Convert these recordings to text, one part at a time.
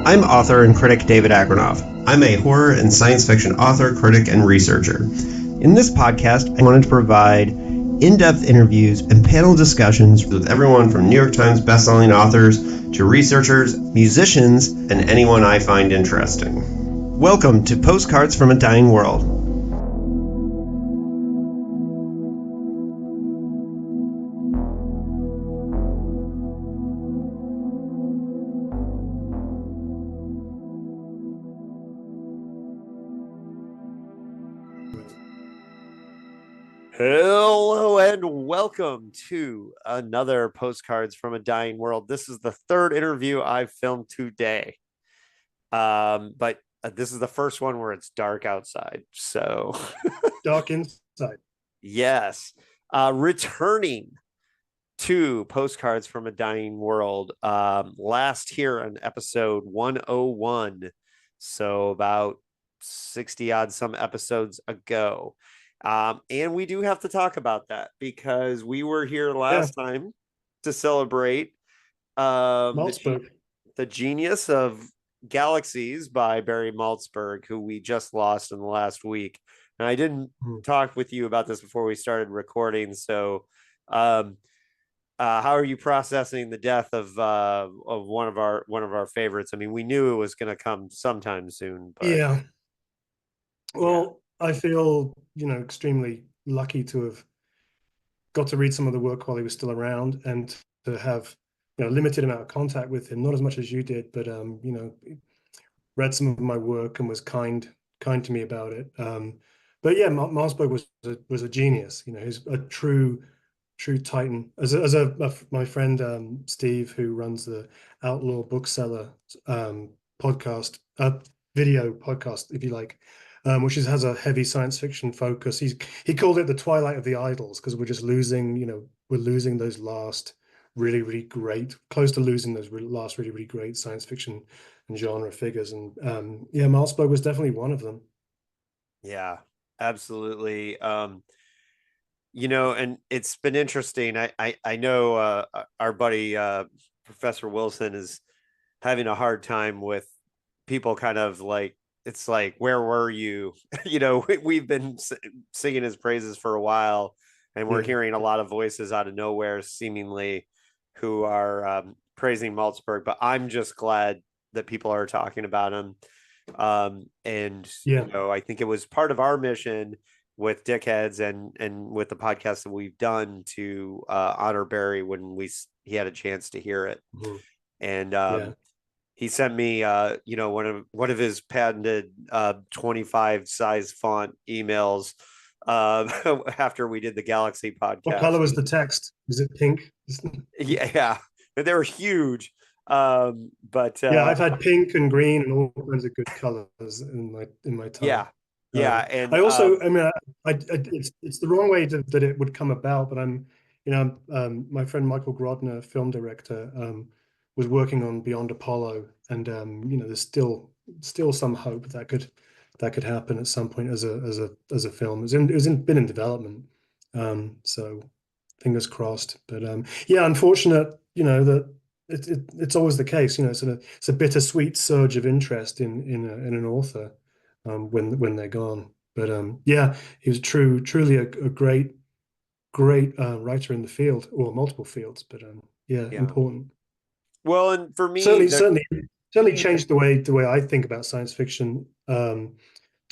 I'm author and critic David Agranoff. I'm a horror and science fiction author, critic, and researcher. In this podcast, I wanted to provide in-depth interviews and panel discussions with everyone from New York Times bestselling authors to researchers, musicians, and anyone I find interesting. Welcome to Postcards from a Dying World. Hello and welcome to another Postcards from a Dying World. This is the third interview I've filmed today. But this is the first one where it's dark outside. So dark inside. Yes. Returning to Postcards from a Dying World. Last here on episode 101. So about 60 odd some episodes ago. And we do have to talk about that because we were here last time to celebrate the Genius of Galaxies by Barry Malzberg, who we just lost in the last week. And I didn't talk with you about this before we started recording. So how are you processing the death of one of our favorites? I mean, we knew it was going to come sometime soon. But Well, I feel, extremely lucky to have got to read some of the work while he was still around and to have, limited amount of contact with him, not as much as you did, but, read some of my work and was kind to me about it. But yeah, Malzberg was a genius. He's a true titan. My friend Steve, who runs the Outlaw Bookseller podcast, video podcast, if you like, which has a heavy science fiction focus. He called it the twilight of the idols because we're just losing, we're losing those last really, really great, close to losing those last really, really great science fiction and genre figures. And Malzberg was definitely one of them. Yeah, absolutely. And it's been interesting. I know our buddy Professor Wilson is having a hard time with people kind of like, it's like, where were you? We've been singing his praises for a while, and we're hearing a lot of voices out of nowhere, seemingly, who are praising Malzberg. But I'm just glad that people are talking about him. I think it was part of our mission with Dickheads and with the podcast that we've done to honor Barry when he had a chance to hear it. And he sent me one of his patented 25 size font emails after we did the Galaxy podcast. What color was the text? Was it pink? Yeah, they were huge. But I've had pink and green and all kinds of good colors in my time. And I also, it's the wrong way that it would come about, but my friend Michael Grodner, film director, was working on Beyond Apollo, and there's still some hope that could happen at some point as a film. Been in development, so fingers crossed. But unfortunate, that it's always the case. It's a bittersweet surge of interest in an author when they're gone. But he was truly a great writer in the field, or multiple fields. But important. Well, and for me, certainly changed the way I think about science fiction to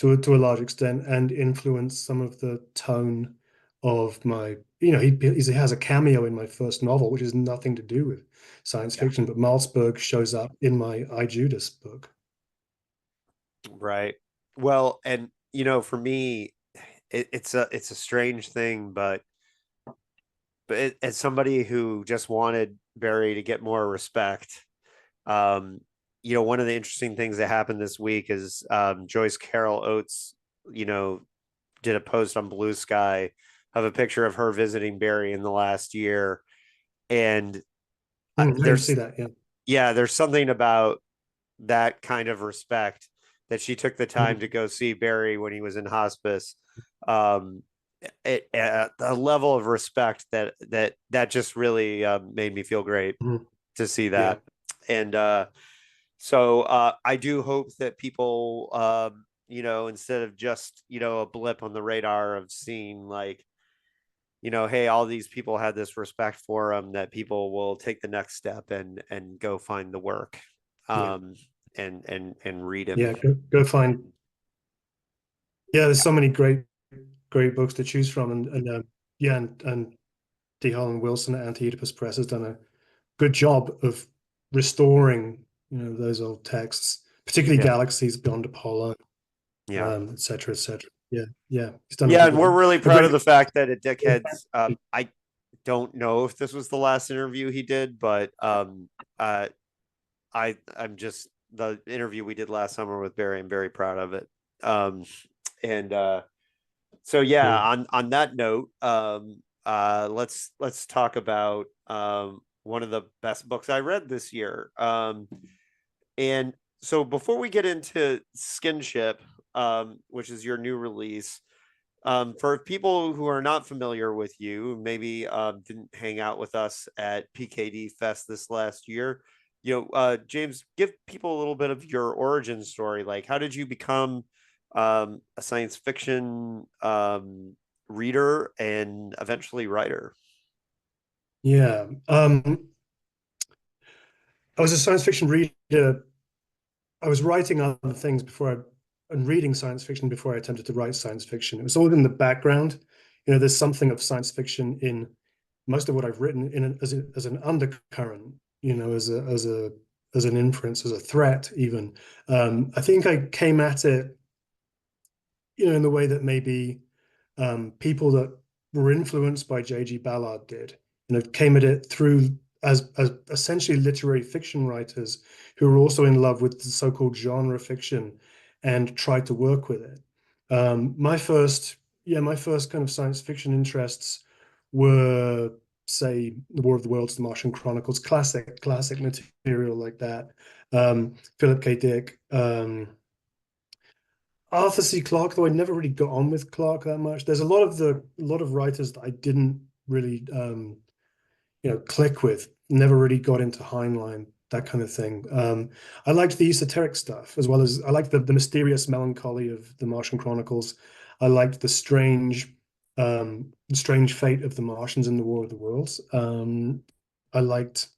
a large extent, and influenced some of the tone of my. He has a cameo in my first novel, which has nothing to do with science fiction, but Malzberg shows up in my I, Judas book. Right. Well, and for me, it's a strange thing, but as somebody who just wanted Barry to get more respect, one of the interesting things that happened this week is Joyce Carol Oates, did a post on Blue Sky of a picture of her visiting Barry in the last year, and there's something about that kind of respect that she took the time to go see Barry when he was in hospice. A level of respect that just really made me feel great to see that. And So I do hope that people, instead of just, a blip on the radar of seeing like, hey, all these people had this respect for them, that people will take the next step and go find the work, Yeah, um, and read him. yeah. Go find. Yeah, there's so many great books to choose from, and yeah, and D. Holland Wilson at Anti-Oedipus Press has done a good job of restoring, those old texts, particularly Yeah. Galaxies Beyond Apollo, Yeah. et cetera, et cetera. Yeah, yeah. He's done Yeah, and we're really a proud of great. the fact that at Dickheads, I don't know if this was the last interview he did, but uh, I'm just the interview we did last summer with Barry. I'm very proud of it. Um, and so yeah, Cool. on that note, let's talk about one of the best books I read this year. And so before we get into Skinship, which is your new release, for people who are not familiar with you, maybe didn't hang out with us at PKD Fest this last year, James, give people a little bit of your origin story. Like, how did you become a science fiction reader and eventually writer? Yeah. I was a science fiction reader. I was writing other things and reading science fiction before I attempted to write science fiction. It was all in the background. There's something of science fiction in most of what I've written as an undercurrent, as an inference, as a threat, even. I think I came at it, in the way that maybe people that were influenced by J.G. Ballard did, came at it through as essentially literary fiction writers who were also in love with the so-called genre fiction and tried to work with it. My first kind of science fiction interests were, say, The War of the Worlds, The Martian Chronicles, classic material like that. Philip K. Dick, Arthur C. Clarke, though I never really got on with Clarke that much. There's a lot of writers that I didn't really click with. Never really got into Heinlein, that kind of thing. I liked the esoteric stuff, as well as I liked the mysterious melancholy of the Martian Chronicles. I liked the strange fate of the Martians in the War of the Worlds. I liked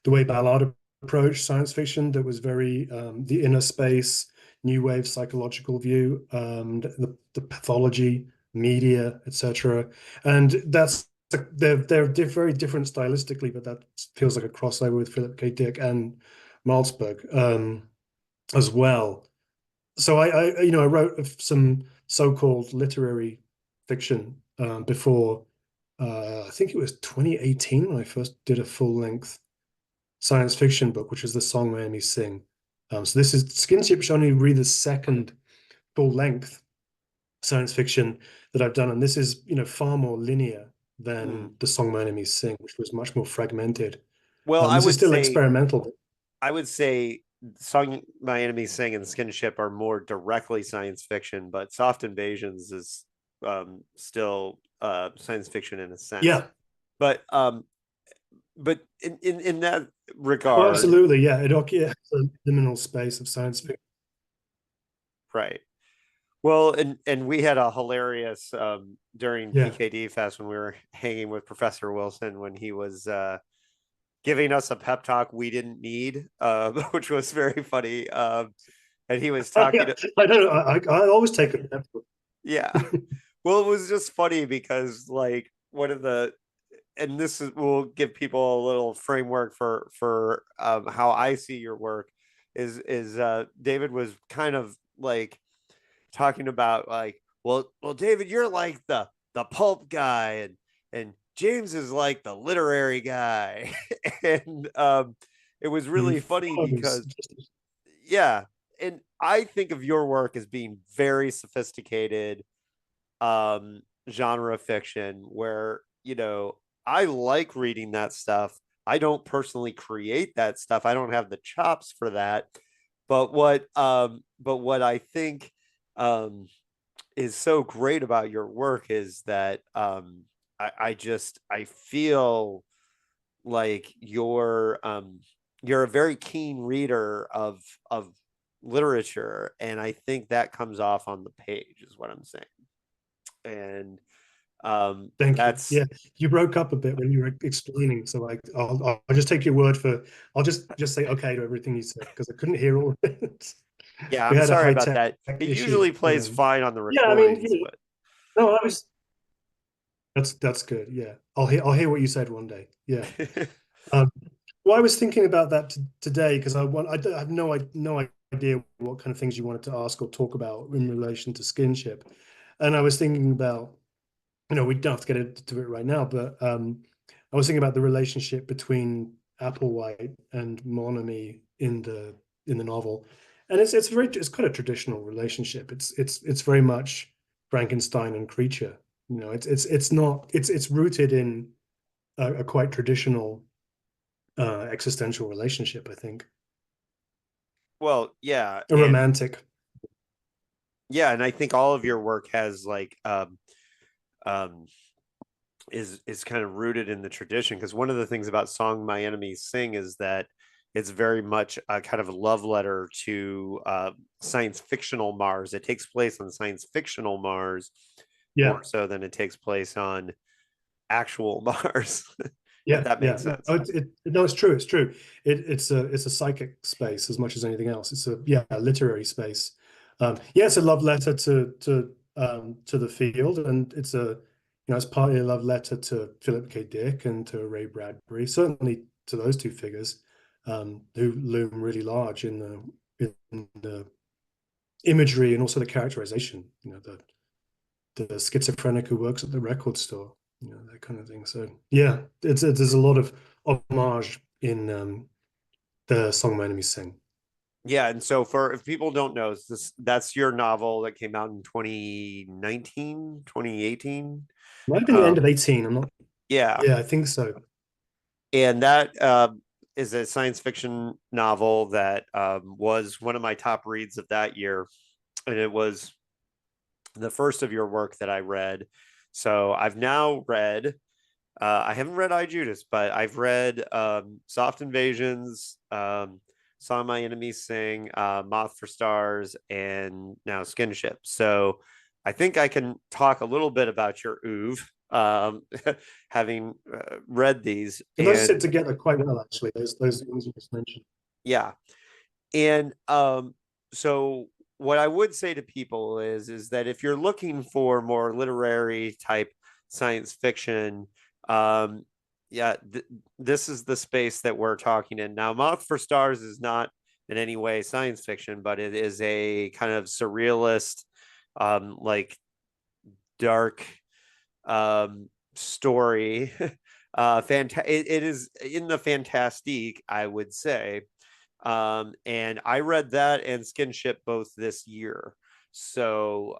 the way Ballard approached science fiction, that was very the inner space, new wave psychological view, the pathology, media, etc. And they're very different stylistically, but that feels like a crossover with Philip K. Dick and Malzberg, as well. So I wrote some so-called literary fiction before. I think it was 2018 when I first did a full-length science fiction book, which was The Song My Enemies Sing. So this is Skinship should only read the second full length science fiction that I've done, and this is far more linear Hmm. than The Song My Enemies Sing, which was much more fragmented. Well, This is still experimental. I would say Song My Enemies Sing and Skinship are more directly science fiction, but Soft Invasions is still science fiction in a sense. Yeah, But in that oh, regard, absolutely. Yeah, it occupies a liminal space of science fiction. right. Well, and we had a hilarious during Yeah. PKD Fest when we were hanging with Professor Wilson when he was giving us a pep talk we didn't need, which was very funny. And he was Oh, talking yeah. to, I don't know. I always take it. yeah. Well, it was just funny because like one of the, and this is will give people a little framework for how I see your work is David was kind of like talking about like, well, David, you're like the pulp guy, and James is like the literary guy, and it was He really funny follows. because yeah, and I think of your work as being very sophisticated genre fiction where I like reading that stuff. I don't personally create that stuff. I don't have the chops for that. But what I think um is so great about your work is that I feel like you're a very keen reader of literature, and I think that comes off on the page, is what I'm saying. And Thank you. that's Yeah, you broke up a bit when you were explaining, so I'll just take your word for. I'll just say okay to everything you said because I couldn't hear all of it. yeah, We I'm had a sorry high about tech that. It issue. usually plays fine on the Yeah, I mean, recordings, but no, I was. That's good. Yeah, I'll hear what you said one day. Yeah. Um, well, I was thinking about that today because I have no idea what kind of things you wanted to ask or talk about in relation to Skinship, and I was thinking about, we don't have to get into it right now, but I was thinking about the relationship between Applewhite and Monami in the novel, and it's quite a traditional relationship. It's very much Frankenstein and creature. It's not it's rooted in a quite traditional existential relationship, I think. well, yeah, A romantic. and I think all of your work has like um is kind of rooted in the tradition, because one of the things about Song My Enemies Sing is that it's very much a kind of a love letter to science fictional Mars. It takes place on science fictional Mars more Yeah, so than it takes place on actual Mars, if yeah, that yeah. makes No, sense. no, it's true. It's true. It's a psychic space as much as anything else. It's a literary space. Yeah, it's a love letter to the field, and it's partly a love letter to Philip K. Dick and to Ray Bradbury, certainly to those two figures, who loom really large in the imagery and also the characterization. The schizophrenic who works at the record store, that kind of thing. So yeah, there's a lot of homage in the song My Enemies Sing. Yeah, and so for if people don't know, that's your novel that came out in 2019, 2018. Might have been the end Um, of 18. I'm not. yeah, Yeah, I think so. and that is a science fiction novel that was one of my top reads of that year, and it was the first of your work that I read. So I've now read. I haven't read I Judas, but I've read Soft Invasions, Saw My Enemies Sing, Moth for Stars, and now Skinship. So I think I can talk a little bit about your oeuvre, having read these. And those And sit together quite well, actually. Those ones you just mentioned. yeah, and so what I would say to people is that if you're looking for more literary type science fiction, um, yeah, this is the space that we're talking in now. Mouth for Stars is not in any way science fiction, but it is a kind of surrealist, like dark story. It is in the fantastique, I would say. And I read that and Skinship both this year. So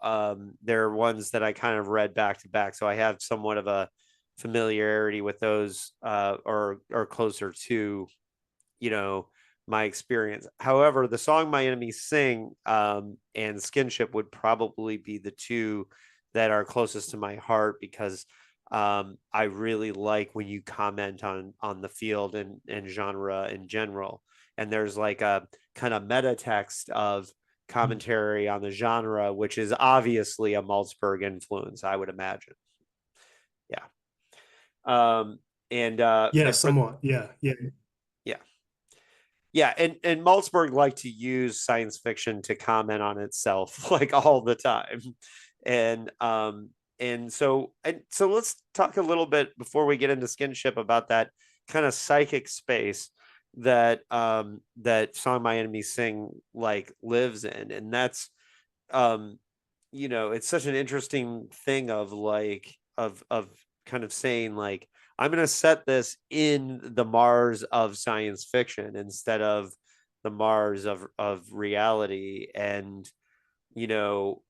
they're ones that I kind of read back to back. So I have somewhat of a familiarity with those, or closer to, you know, my experience. However, the song My Enemies Sing and Skinship would probably be the two that are closest to my heart, because I really like when you comment on the field and genre in general. And there's like a kind of meta text of commentary on the genre, which is obviously a Malzberg influence, I would imagine. Yeah. Um, Yeah, and for somewhat. Yeah, yeah. yeah, yeah, and Malzberg liked to use science fiction to comment on itself like all the time. And so let's talk a little bit before we get into Skinship about that kind of psychic space that Song My Enemies Sing like lives in. And that's um it's such an interesting thing of like of kind of saying like, I'm going to set this in the Mars of science fiction instead of the Mars of reality. And you know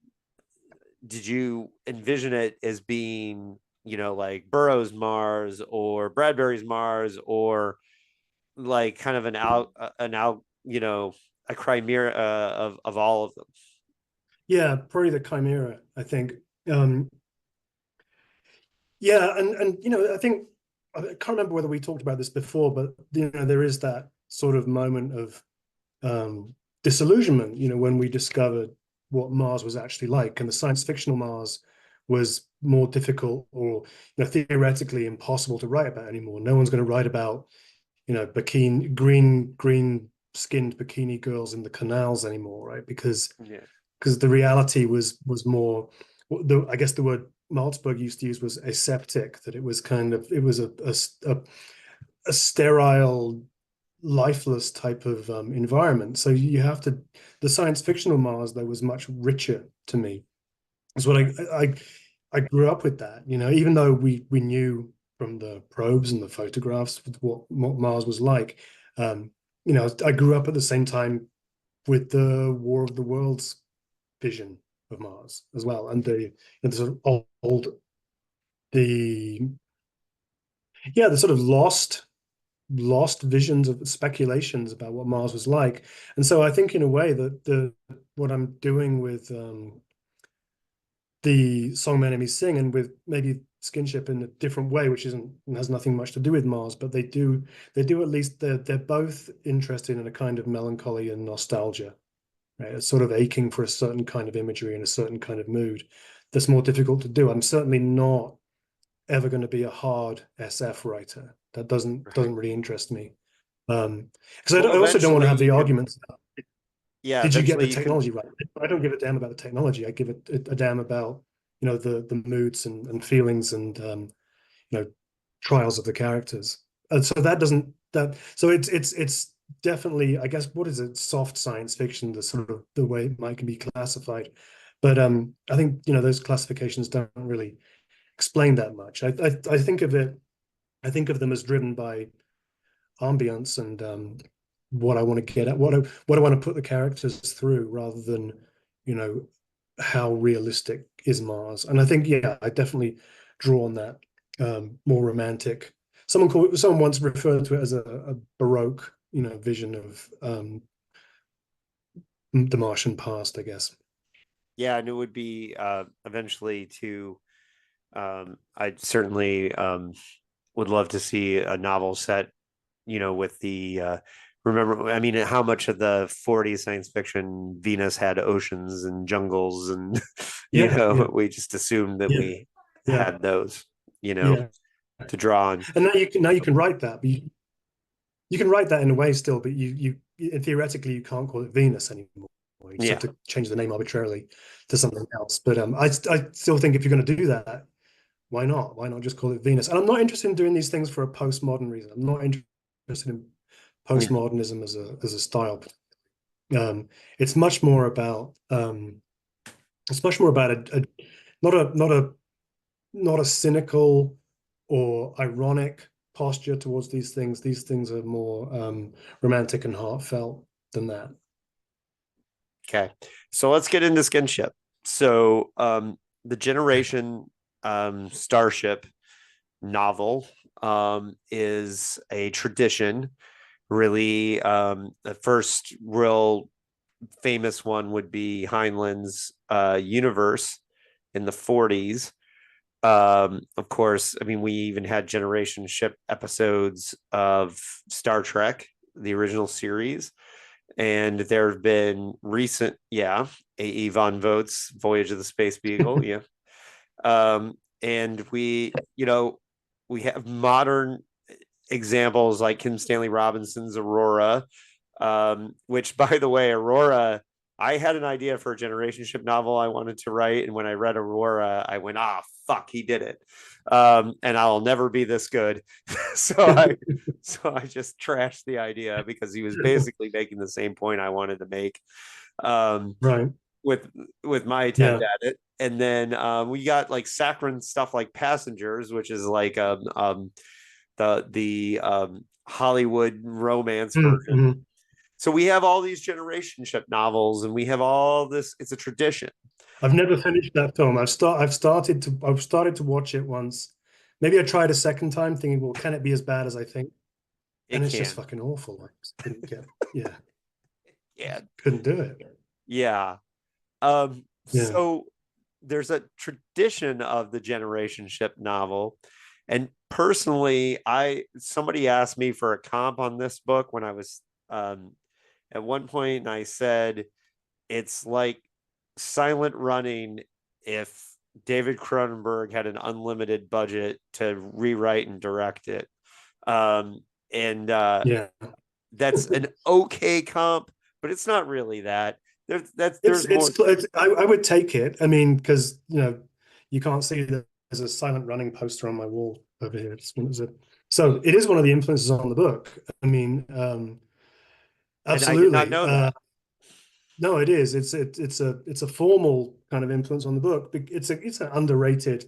did you envision it as being, like Burroughs Mars or Bradbury's Mars, or like kind of an out a chimera of all of them? Yeah, probably the Chimera, I think. Um, yeah, and I think I can't remember whether we talked about this before, but there is that sort of moment of disillusionment, when we discovered what Mars was actually like, and the science fictional Mars was more difficult or theoretically impossible to write about anymore. No one's going to write about bikini green skinned bikini girls in the canals anymore, right? Because the reality was more, I guess the word Malzberg used to use was aseptic, that it was a sterile, lifeless type of environment. So the science fictional Mars, though, was much richer to me. It's what I grew up with that, even though we knew from the probes and the photographs what Mars was like. I grew up at the same time with the War of the Worlds vision of Mars as well, and the sort of the the sort of lost visions of speculations about what Mars was like. And so I think in a way that what I'm doing with the song My Enemies Sing, and with maybe Skinship in a different way, which has nothing much to do with Mars, but they do at least, they're both interested in a kind of melancholy and nostalgia, right? It's sort of aching for a certain kind of imagery and a certain kind of mood that's more difficult to do. I'm certainly not ever going to be a hard SF writer. That doesn't really interest me. Because I also don't want to have the arguments. Did you get the technology right? I don't give a damn about the technology. I give a damn about the moods and feelings and trials of the characters. And so it's definitely, I guess, what is it? Soft science fiction, the sort of the way it might be classified. But I think those classifications don't really explain that much. I think of them as driven by ambience and what I want to get at, what I want to put the characters through, rather than how realistic is Mars. And I think I definitely draw on that more romantic. Someone once referred to it as a Baroque vision of the Martian past, I guess. Yeah, and it would be eventually to I certainly would love to see a novel set, with the remember, I mean, how much of the 40s science fiction Venus had oceans and jungles and we just assumed that we had those, to draw on. And now you can write that, but you can write that in a way still, but you theoretically you can't call it Venus anymore. You just have to change the name arbitrarily to something else. But I still think if you're going to do that, why not? Why not just call it Venus? And I'm not interested in doing these things for a postmodern reason. I'm not interested in postmodernism as a style. It's much more about not a cynical or ironic posture towards these things. These things are more romantic and heartfelt than that. Okay, so let's get into Skinship. So the Generation Starship novel is a tradition. Really, the first real famous one would be Heinlein's Universe in the 40s. Of course, I mean, we even had Generation Ship episodes of Star Trek, the original series. And there have been recent, A.E. von Vogt's Voyage of the Space Beagle, and we have modern examples like Kim Stanley Robinson's Aurora, which, by the way, Aurora, I had an idea for a Generation Ship novel I wanted to write, and when I read Aurora, I went, fuck, he did it. And I'll never be this good. so I just trashed the idea because he was basically making the same point I wanted to make. Right. With my attempt at it. And then we got like saccharine stuff like Passengers, which is like the Hollywood romance version. So we have all these Generation Ship novels, and we have all this. It's a tradition. I've never finished that film. I've started to watch it once. Maybe I tried a second time, thinking, well, can it be as bad as I think? And it's just fucking awful. I just couldn't couldn't do it. So there's a tradition of the Generation Ship novel, And personally, somebody asked me for a comp on this book when I was at one point, and I said it's like Silent Running if David Cronenberg had an unlimited budget to rewrite and direct it. And Yeah. That's an okay comp, but it's not really that. It's There's more. I would take it. I mean, because you can't see that there's a Silent Running poster on my wall over here. So it is one of the influences on the book. I mean, And I did not absolutely. know that. No, it is. It's a formal kind of influence on the book. It's an underrated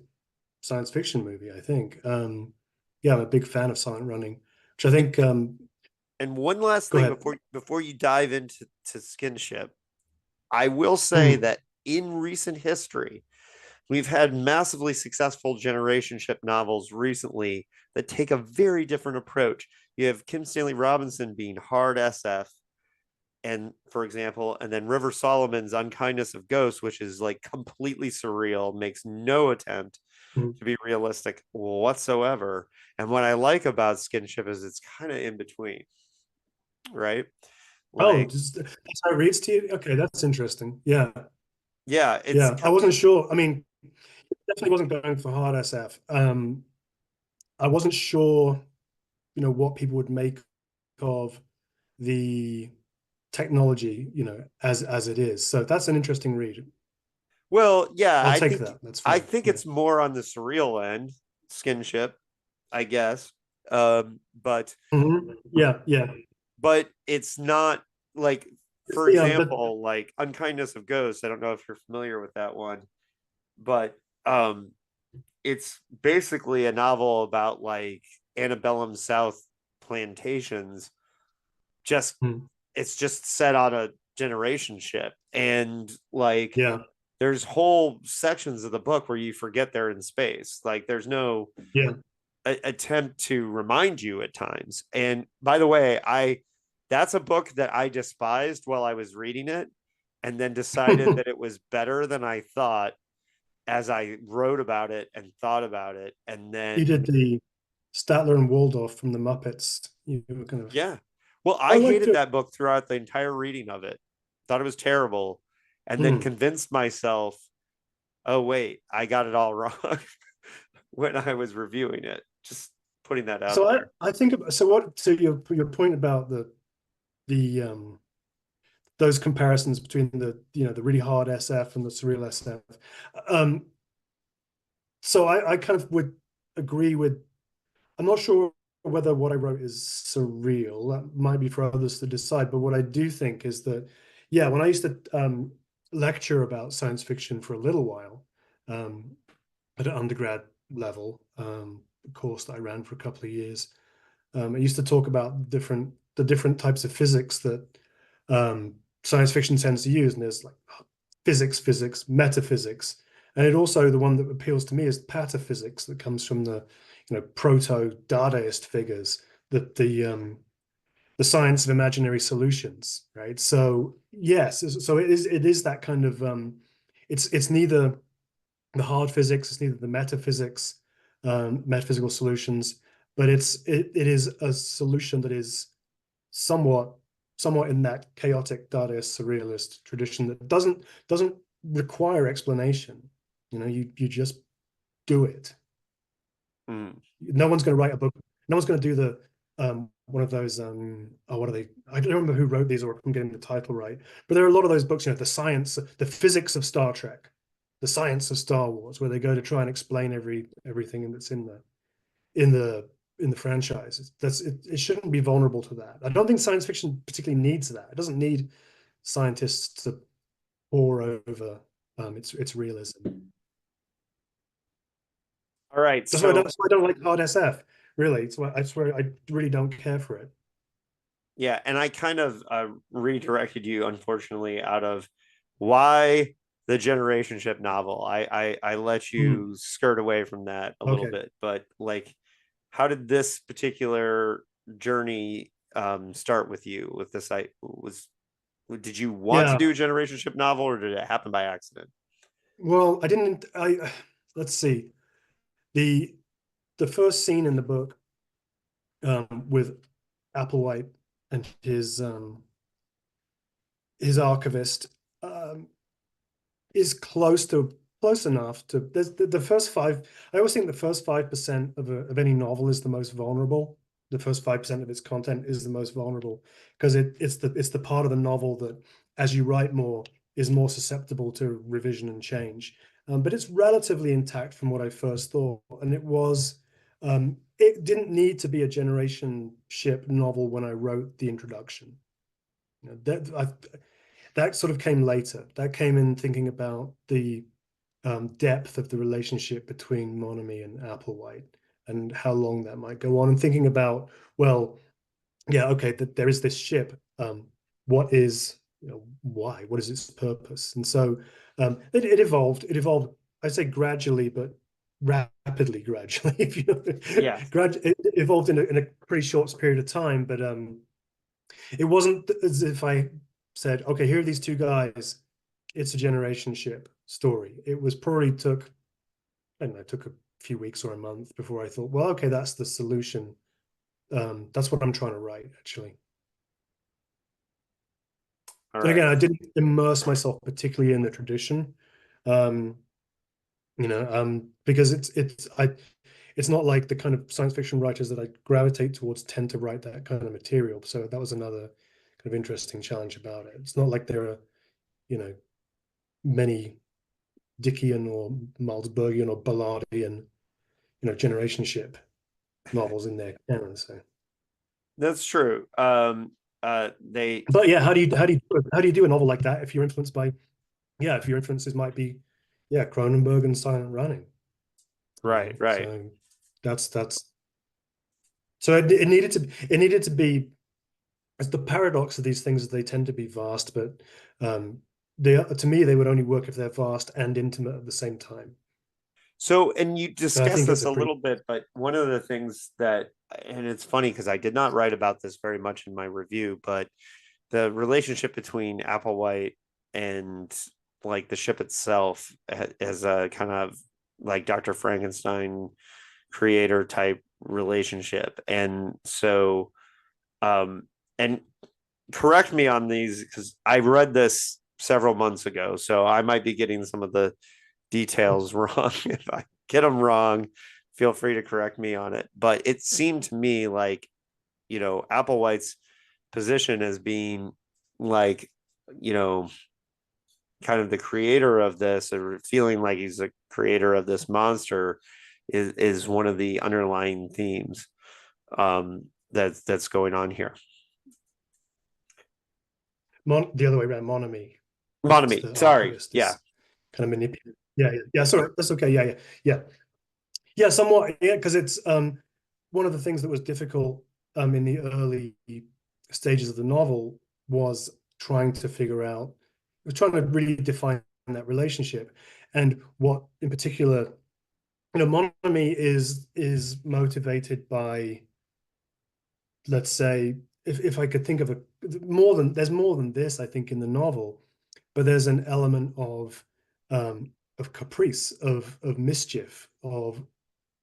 science fiction movie, I think. Yeah, I'm a big fan of Silent Running, which I And think. and one last Go thing ahead. before you dive into Skinship, I will say Mm, that in recent history, we've had massively successful generationship novels recently that take a very different approach. You have Kim Stanley Robinson being hard SF, and for example, and then River Solomon's Unkindness of Ghosts, which is like completely surreal, makes no attempt mm. to be realistic whatsoever. And what I like about Skinship is it's kind of in between, right? Oh, Like, that's how it reads to you? Okay, that's interesting. Yeah, yeah, it's yeah. I wasn't sure. I mean, definitely wasn't going for hard SF. I wasn't sure, what people would make of the technology, as it is. So that's an interesting read. well, yeah, I'll take that. That's I fine. think Yeah. it's more on the surreal end, Skinship, I guess. But Yeah, yeah. it's not like, It's for the but example, like Unkindness of Ghosts. I don't know if you're familiar with that one, but it's basically a novel about like antebellum South plantations. Just mm, it's just set on a generation ship, and like yeah, there's whole sections of the book where you forget they're in space. Like there's no yeah. attempt to remind you at times. And by the way, I that's a book that I despised while I was reading it, and then decided that it was better than I thought as I wrote about it and thought about it. And You then, did the Statler and Waldorf from the Muppets. You were kind of yeah, well, I I liked hated it. that book throughout the entire reading of it, thought it was terrible, and then Mm. convinced myself, oh, wait, I got it all wrong when I was reviewing it. Just putting that out So I, there. I think so what so your point about the those comparisons between the really hard SF and the surreal SF. Um, so I kind of would agree with. I'm not sure whether what I wrote is surreal. That might be for others to decide. But what I do think is that, yeah, when I used to lecture about science fiction for a little while um, at an undergrad level, a course that I ran for a couple of years, I used to talk about the different types of physics that science fiction tends to use, and there's like physics, metaphysics, and it also the one that appeals to me is pataphysics that comes from the proto Dadaist figures, that the science of imaginary solutions, right? So yes, so it is that kind of it's neither the hard physics, it's neither the metaphysics, metaphysical solutions, but it is a solution that is somewhat somewhat in that chaotic Dadaist surrealist tradition that doesn't require explanation. You just do it. Mm. No one's going to write a book. No one's going to do the one of those what are they? I don't remember who wrote these or if I'm getting the title right. But there are a lot of those books, the science, the physics of Star Trek, the science of Star Wars, where they go to try and explain everything that's in the in the franchise. It shouldn't be vulnerable to that. I don't think science fiction particularly needs that. It doesn't need scientists to pore over its realism. All right. That's So, why I don't like hard SF. Really, it's where I really don't care for it. yeah, and I kind of redirected you, unfortunately, out of why the generation ship novel. I let Mm, you skirt away from that a little okay. bit, but like, how did this particular journey start with you? With this, I was did you want to Yeah. do a generation ship novel, or did it happen by accident? Well, I didn't. Let's see. The the first scene in the book with Applewhite and his archivist um, is close enough to the first five. I always think the first 5% of any novel is the most vulnerable. The first 5% of its content is the most vulnerable because it's the part of the novel that, as you write more, is more susceptible to revision and change. But it's relatively intact from what I first thought, and it didn't need to be a generation ship novel when I wrote the introduction. You know, that sort of came later. That came in thinking about the depth of the relationship between Monomy and Applewhite and how long that might go on, and thinking about, well, yeah, okay, there is this ship. What is, why? What is its purpose? And so it evolved. It evolved, I'd say gradually, but rapidly, gradually. If you know, Yeah. it evolved in a pretty short period of time, but it wasn't as if I said, okay, here are these two guys. It's a generation ship story. It was probably took, I don't know, took a few weeks or a month before I thought, well, okay, that's the solution. That's what I'm trying to write, actually. All And right. again, I didn't immerse myself particularly in the tradition, um, because it's not like the kind of science fiction writers that I gravitate towards tend to write that kind of material. So that was another kind of interesting challenge about it. It's not like there are, you know, many Dickian or Malzbergian or Ballardian, generation ship novels in their canon. So, That's true. They but yeah, how do you do a novel like that if you're influenced by, yeah, if your influences might be, yeah, Cronenberg and Silent Running, right, right. so that's so it needed to be, as the paradox of these things is they tend to be vast, but they, to me, they would only work if they're vast and intimate at the same time. So, and you And I discussed think it's this a a pretty little bit, but one of the things that, and it's funny because I did not write about this very much in my review, but the relationship between Applewhite and like the ship itself as a kind of like Dr. Frankenstein creator type relationship. And so, um, and correct me on these because I read this several months ago, so I might be getting some of the details wrong. If I get them wrong, feel free to correct me on it. But it seemed to me like, Applewhite's position as being like, you know, kind of the creator of this, or feeling like he's the creator of this monster, is one of the underlying themes that's going on here. the other way around. Monomy, Monomy, the sorry, archivist, yeah, is kind of manipulated. Yeah, yeah, yeah. Sorry, that's okay. Yeah, yeah, yeah, yeah. Somewhat, yeah, because it's one of the things that was difficult in the early stages of the novel was trying to figure out, was trying to really define that relationship, and what in particular, Monomy is motivated by, let's say, if I could think of there's more than this, I think, in the novel, but there's an element of caprice, of mischief, of,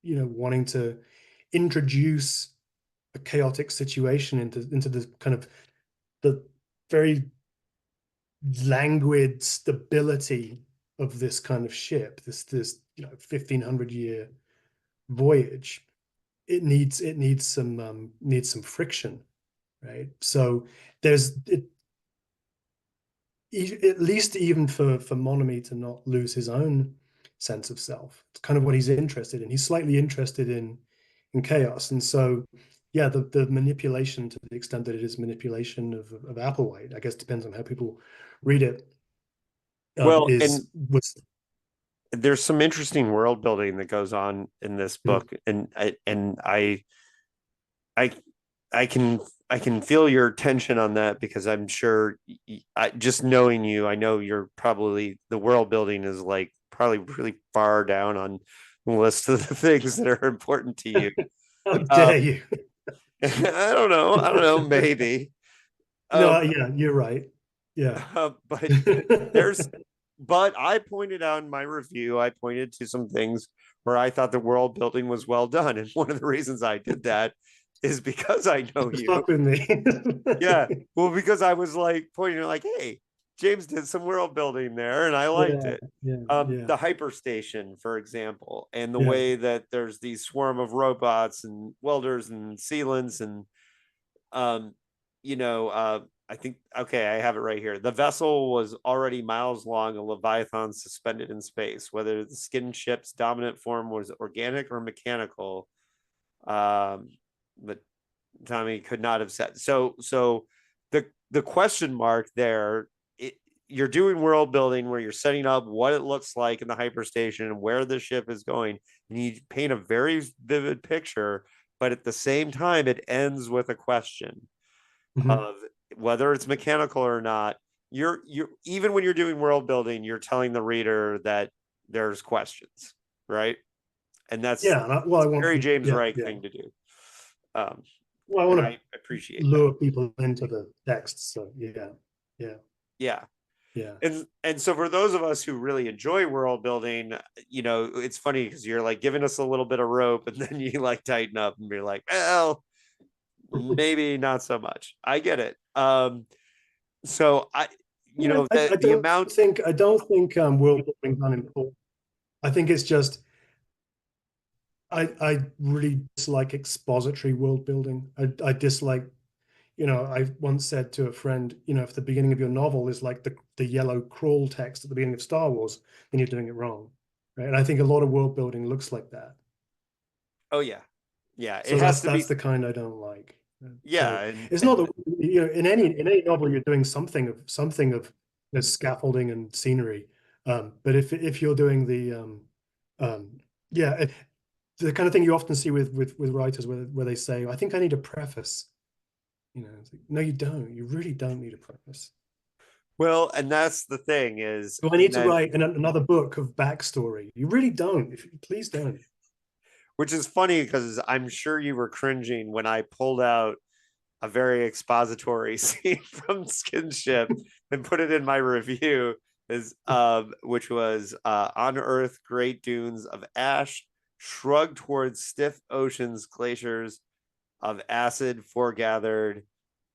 wanting to introduce a chaotic situation into the kind of the very languid stability of this kind of ship, this 1500-year voyage. It needs some friction, right? So there's it, at least even for Monomy to not lose his own sense of self. It's kind of what he's interested in. He's slightly interested in chaos, and so yeah, the manipulation, to the extent that it is manipulation of Applewhite, I guess depends on how people read it. well, and Is was there's some interesting world building that goes on in this book, and I I can I can feel your tension on that because I'm sure, just knowing you, I know you're probably, the world building is like probably really far down on the list of the things that are important to you. how dare Um, you? I don't know, maybe. No, Um, yeah, you're right. Yeah. but there's, but I pointed out in my review, I pointed to some things where I thought the world building was well done. And one of the reasons I did that is because I know you. Fuck with me. Yeah. Well, because I was like pointing like, hey, James did some world building there and I liked Yeah, it. yeah, yeah, The hyperstation, for example, and the yeah. way that there's these swarm of robots and welders and sealants and um, you know, I think okay, I have it right here. The vessel was already miles long, a leviathan suspended in space. Whether the skin ship's dominant form was organic or mechanical, but Tommy could not have said. So the question mark there. You're doing world building where you're setting up what it looks like in the hyperstation and where the ship is going. And you paint a very vivid picture, but at the same time, it ends with a question Mhm. of whether it's mechanical or not. You're even when you're doing world building, you're telling the reader that there's questions, right? And that's Yeah, and well, I a want very people. James Yeah, Reich yeah. thing to do. Um, Well, I and want I to appreciate that. lure people into the text. So yeah, yeah, Yeah. yeah. And so for those of us who really enjoy world building, it's funny because you're like giving us a little bit of rope and then you like tighten up and be like, well, maybe not so much. I get it. So Yeah, I the amount. I don't think world building's unimportant. I think it's just I really dislike expository world building. I dislike, I once said to a friend, if the beginning of your novel is like the yellow crawl text at the beginning of Star Wars, then you're doing it wrong. Right. And I think a lot of world building looks like that. Oh yeah. Yeah, it So has that's to be. the kind I don't like. Yeah, So and it's not that, in any novel you're doing something of scaffolding and scenery. But if you're doing um yeah, the kind of thing you often see with writers where they say, I think I need a preface. It's like, no, you don't. You really don't need a preface. well, and that's the thing is, Do I and need to then write another book of backstory? You really don't. Please don't. which is funny because I'm sure you were cringing when I pulled out a very expository scene from Skinship and put it in my review is which was on Earth, great dunes of ash shrug towards stiff oceans, glaciers of acid foregathered,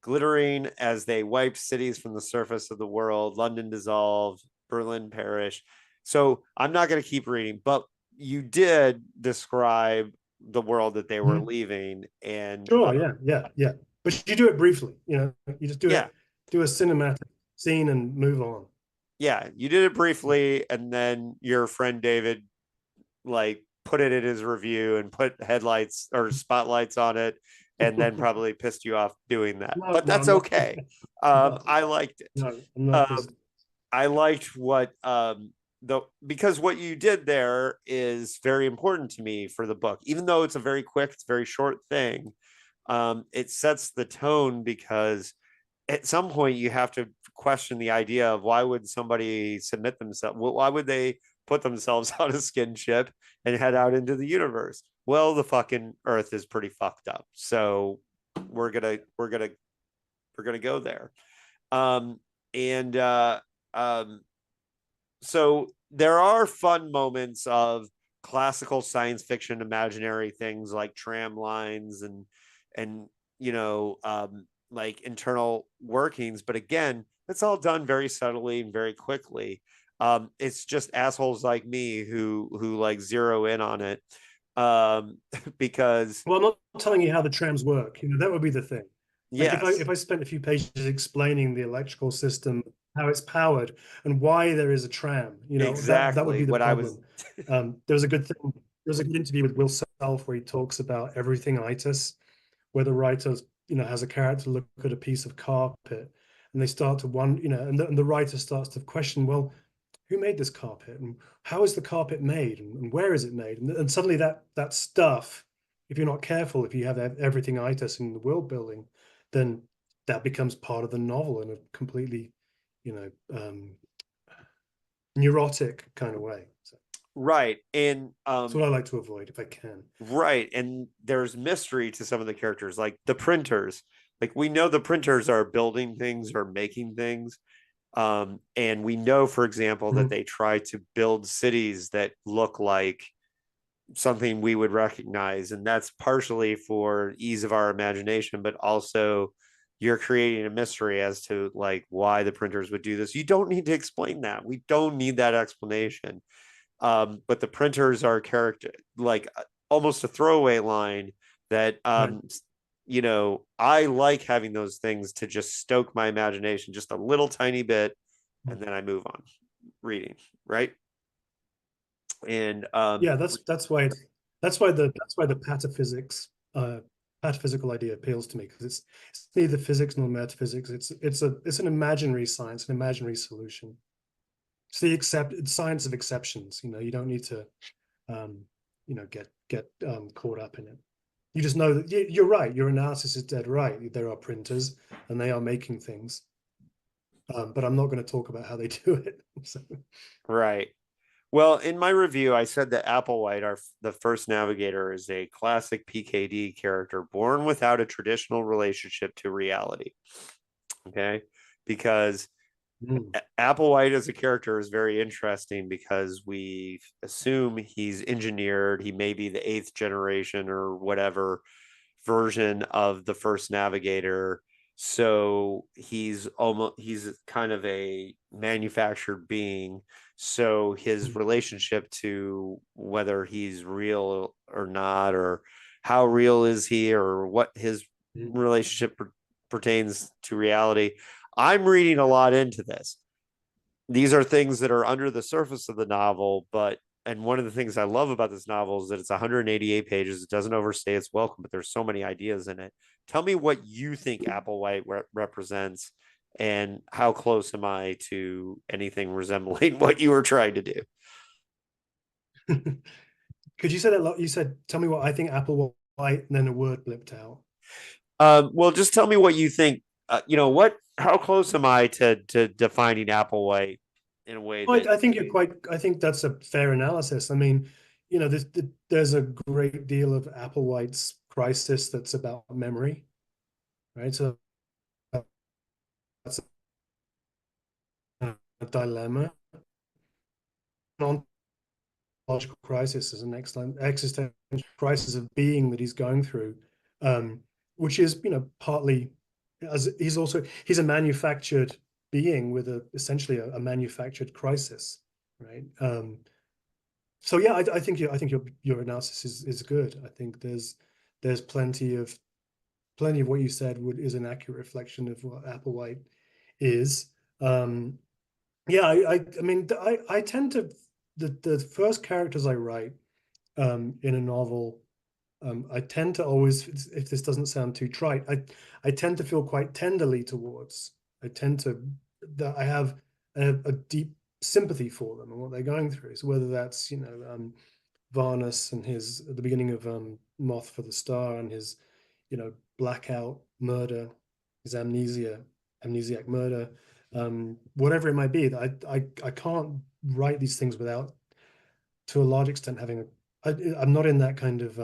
glittering as they wiped cities from the surface of the world. London dissolved, Berlin perished. So I'm not going to keep reading, but you did describe the world that they were Mhm. leaving, and Sure, yeah, yeah, yeah. But you do it briefly, you just yeah, do a cinematic scene and move on. yeah, you did it briefly, and then your friend David like put it in his review and put headlights or spotlights on it, and then probably pissed you off doing that. No, But no, that's I'm not. okay. No, I liked it. no, I'm not Um, pissed. I liked what the because what you did there is very important to me for the book, even though it's a very quick, it's a very short thing. It sets the tone because at some point you have to question the idea of why would somebody submit themselves, why would they put themselves on a skin ship and head out into the universe. Well, the fucking earth is pretty fucked up, so we're gonna we're gonna we're gonna go there. And um so there are fun moments of classical science fiction imaginary things like tram lines and like internal workings, but again, it's all done very subtly and very quickly. It's just assholes like me who like zero in on it, um because Well, I'm not telling you how the trams work. That would be the thing. Like yes, if I spent a few pages explaining the electrical system, how it's powered, and why there is a tram, that would exactly be the what I was. problem. There was a good thing. There was a good interview with Will Self where he talks about everything itis, where the writer, has a character look at a piece of carpet, and they start to wonder, and the writer starts to question, well, who made this carpet, and how is the carpet made, and where is it made, and suddenly that stuff, if you're not careful, if you have everything itis in the world building, then that becomes part of the novel in a completely, you know, neurotic kind of way. So Right, and that's what I like to avoid if I can. right. And there's mystery to some of the characters, like the printers. Like we know the printers are building things or making things. And we know, for example, that Mhm. they try to build cities that look like something we would recognize. And that's partially for ease of our imagination, but also you're creating a mystery as to like why the printers would do this. You don't need to explain that. We don't need that explanation. But the printers are character, like almost a throwaway line that Right. I like having those things to just stoke my imagination just a little tiny bit, and then I move on reading, right? And Yeah, that's why the pataphysical idea appeals to me, because it's neither physics nor metaphysics. It's an imaginary science, an imaginary solution. It's science of exceptions. You don't need to um, get caught up in it. You just know that you're right. Your analysis is dead right. There are printers and they are making things, but I'm not going to talk about how they do it. So, right. Well, in my review, I said that Applewhite, the first navigator, is a classic PKD character born without a traditional relationship to reality. Okay, because mm, Applewhite as a character is very interesting because we assume he's engineered. He may be the eighth generation or whatever version of the first navigator. So he's kind of a manufactured being. So his mm, relationship to whether he's real or not, or how real is he, or what his mm, relationship pertains to reality. I'm reading a lot into this. These are things that are under the surface of the novel, but and one of the things I love about this novel is that it's 188 pages. It doesn't overstay its welcome, but there's so many ideas in it. Tell me what you think Applewhite represents, and how close am I to anything resembling what you were trying to do? mm. Could you say that? You said, "Tell me what I think Apple White," and then a word blipped out. Well, just tell me what you think. What? How close am I to defining Applewhite in a way I, that? I think you're quite. I think that's a fair analysis. I mean, there's a great deal of Applewhite's crisis that's about memory, right? So that's a dilemma. Ontological crisis is an excellent existential crisis of being that he's going through, um, which is, partly, as he's a manufactured being with essentially a manufactured crisis, right? So yeah, I think your analysis is good. I think there's plenty of what you said is an accurate reflection of what Applewhite is. Um, yeah, I mean, I tend to the first characters I write in a novel, I tend to always, if this doesn't sound too trite, I tend to feel quite tenderly towards. I tend to that I have a deep sympathy for them and what they're going through. So whether that's Varnus and his at the beginning of Moth for the Star and his blackout murder, his amnesiac murder, whatever it might be, that I can't write these things without, to a large extent, having I'm not in that kind of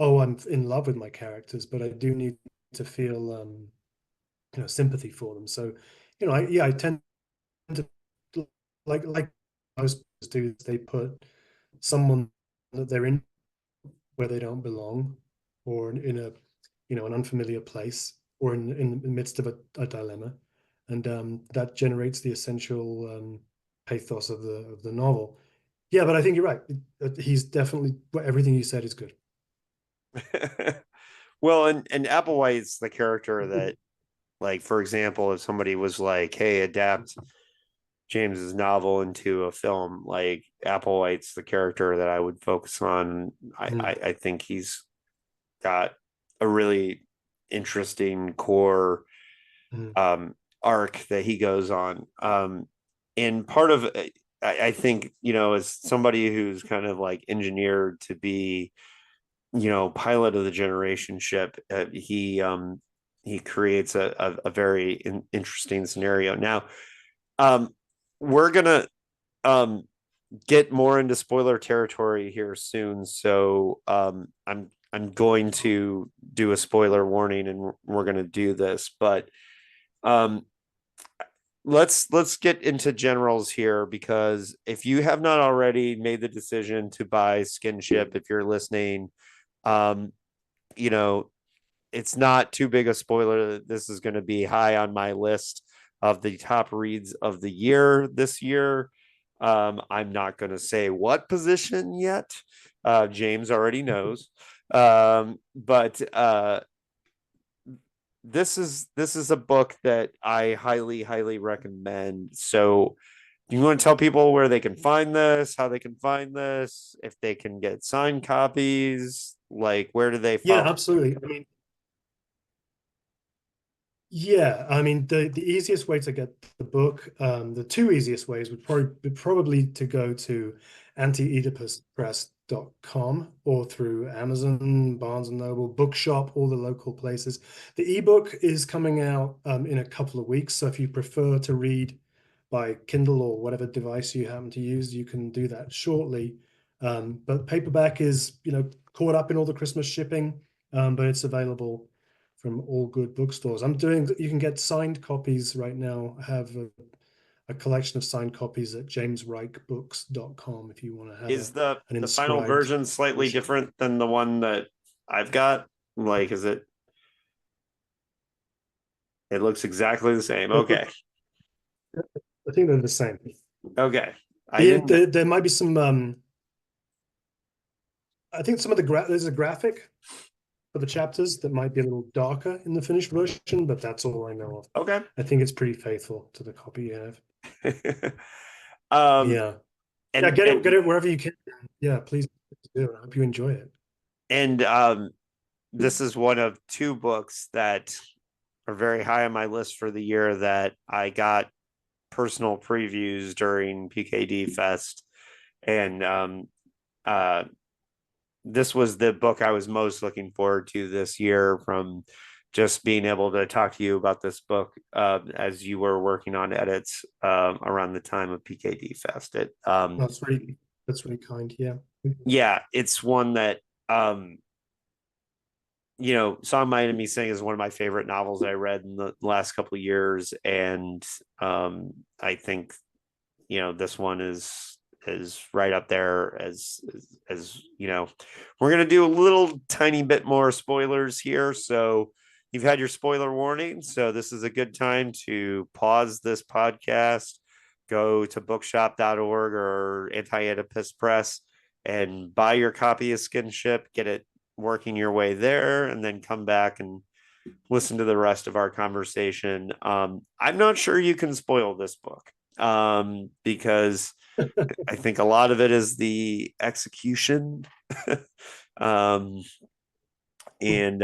oh, I'm in love with my characters, but I do need to feel sympathy for them. So I tend to, like most do, they put someone that they're in where they don't belong, or in a an unfamiliar place, or in the midst of a dilemma, and that generates the essential pathos of the novel. Yeah, but I think you're right. He's definitely, everything you said is good. Well, and Applewhite's the character that, like, for example, if somebody was like, "Hey, adapt James's novel into a film," like Applewhite's the character that I would focus on. I think he's got a really interesting core Mm, arc that he goes on. And part of I think, as somebody who's kind of like engineered to be, pilot of the generation ship, he creates a very interesting scenario. Now, we're gonna um get more into spoiler territory here soon, so I'm going to do a spoiler warning, and we're going to do this, but um let's get into generals here, because if you have not already made the decision to buy Skinship, if you're listening, um, you know, it's not too big a spoiler that this is going to be high on my list of the top reads of the year this year. I'm not going to say what position yet. James already knows. But this is a book that I highly recommend. So you want to tell people where they can find this, how they can find this, if they can get signed copies, like where do they Yeah, follow? absolutely. I mean, yeah, I mean the easiest way to get the book, the two easiest ways would probably to go to anti-oedipuspress.com or through Amazon, Barnes and Noble, Bookshop, all the local places. The ebook is coming out in a couple of weeks, so if you prefer to read by Kindle or whatever device you happen to use, you can do that shortly. But paperback is, caught up in all the Christmas shipping, but it's available from all good bookstores. You can get signed copies right now. I have a collection of signed copies at jamesreichbooks.com if you want to have Is an the final inscribed version slightly version. different than the one that I've got? Like, is it? It looks exactly the same. I Okay, think they're the same. okay. I didn't. There might be some. I think some of there's a graphic for the chapters that might be a little darker in the finished version, but that's all I know of. Okay. I think it's pretty faithful to the copy you have. um, Yeah. Yeah, and get it wherever you can. Yeah, please do. I hope you enjoy it. and this is one of two books that are very high on my list for the year that I got personal previews during PKD Fest, and uh, this was the book I was most looking forward to this year, from just being able to talk to you about this book as you were working on edits around the time of PKD Fest. That's really kind. Yeah. Yeah, it's one that Song My Enemy Sing is one of my favorite novels I read in the last couple of years, and I think this one is right up there as we're gonna do a little tiny bit more spoilers here, so you've had your spoiler warning, so this is a good time to pause this podcast, go to bookshop.org or Anti-Oedipus Press and buy your copy of Skinship, get it working your way there, and then come back and listen to the rest of our conversation. I'm not sure you can spoil this book, because I think a lot of it is the execution. um, and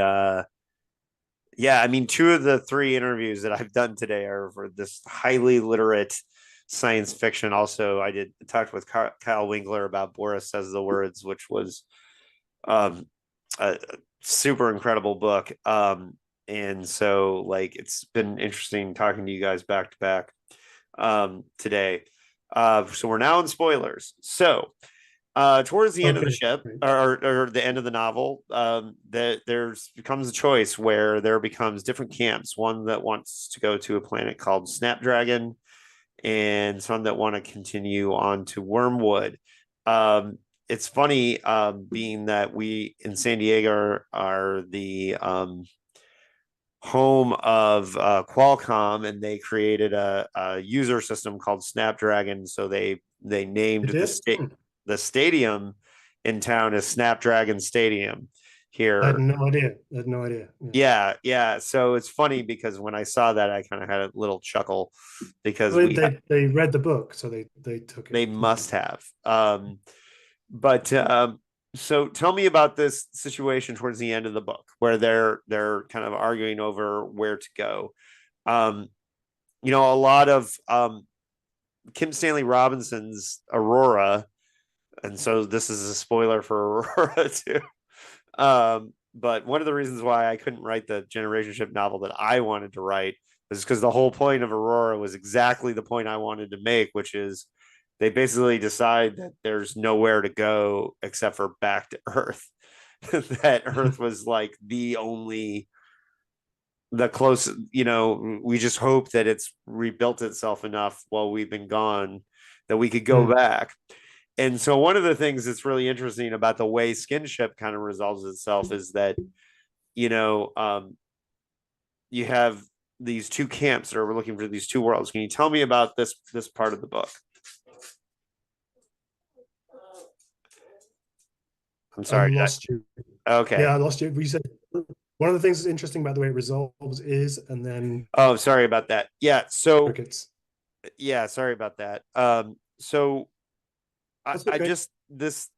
yeah, I mean, two of the three interviews that I've done today are for this highly literate science fiction. Also, I did talked with Kyle Winkler about Boris Says the Words, which was um, a super incredible book. And so, like, it's been interesting talking to you guys back to back today. So we're now in spoilers. So towards the end of the Okay. ship, Great. or the end of the novel, that there's becomes a choice where there becomes different camps. One that wants to go to a planet called Snapdragon, and some that want to continue on to Wormwood. It's funny, being that we in San Diego are the home of Qualcomm, and they created a user system called Snapdragon. So they named It did? the stadium in town as Snapdragon Stadium I had here. no idea. I had no idea. Yeah. Yeah. So it's funny because when I saw that, I kind of had a little chuckle, because Well, they read the book, so they took it. they must have. But so tell me about this situation towards the end of the book where they're kind of arguing over where to go. Um, a lot of Kim Stanley Robinson's Aurora, and so this is a spoiler for Aurora too. But one of the reasons why I couldn't write the generationship novel that I wanted to write was because the whole point of Aurora was exactly the point I wanted to make, which is they basically decide that there's nowhere to go except for back to Earth. That Earth was like the only the close, we just hope that it's rebuilt itself enough while we've been gone that we could go back. And so one of the things that's really interesting about the way Skinship kind of resolves itself is that, you have these two camps that are looking for these two worlds. Can you tell me about this part of the book? I'm I sorry. lost you. Okay. Yeah, I lost you. You said one of the things that's interesting about the way it resolves is, and then Oh, sorry about that. Yeah. So, crickets. yeah, sorry about that. So That's I okay. just this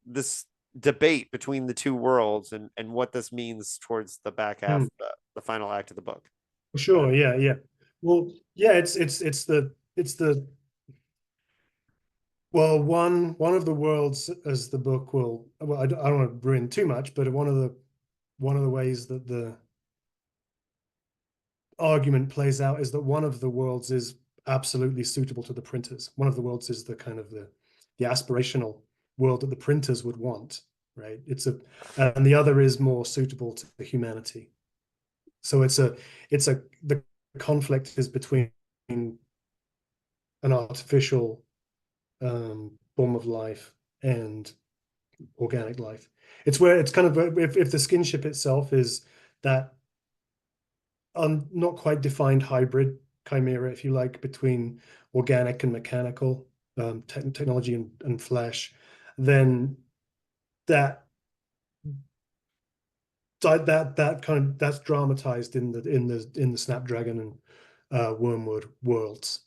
debate between the two worlds and what this means towards the back half, the final act of the book. Sure. Yeah. Yeah. Well, yeah. It's the well, one of the worlds, as the book will. Well, I don't want to ruin too much, but one of the ways that the argument plays out is that one of the worlds is absolutely suitable to the printers. One of the worlds is the kind of the aspirational world that the printers would want, right? And the other is more suitable to humanity. So the conflict is between an artificial form of life and organic life. It's where it's kind of, if the Skinship itself is that not quite defined hybrid chimera, if you like, between organic and mechanical, technology and flesh, then that that's dramatized in the Snapdragon and Wormwood worlds.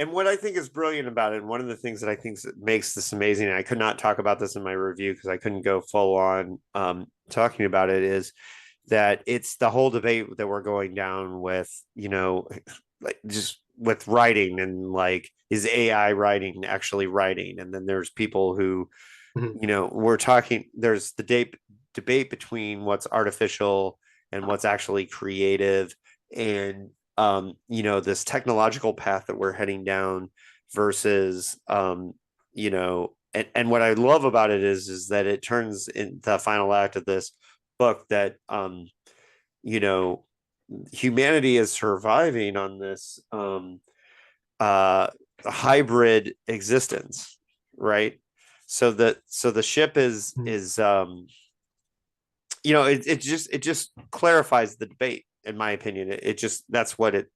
And what I think is brilliant about it, and one of the things that I think makes this amazing, and I could not talk about this in my review because I couldn't go full on talking about it, is that it's the whole debate that we're going down with, like just with writing and like, is AI writing actually writing? And then there's people who, we're talking, there's the debate between what's artificial and what's actually creative. And this technological path that we're heading down versus and what I love about it is that it turns in the final act of this book that you know humanity is surviving on this uh hybrid existence, right? So the ship is it just clarifies the debate, in my opinion. It just, that's what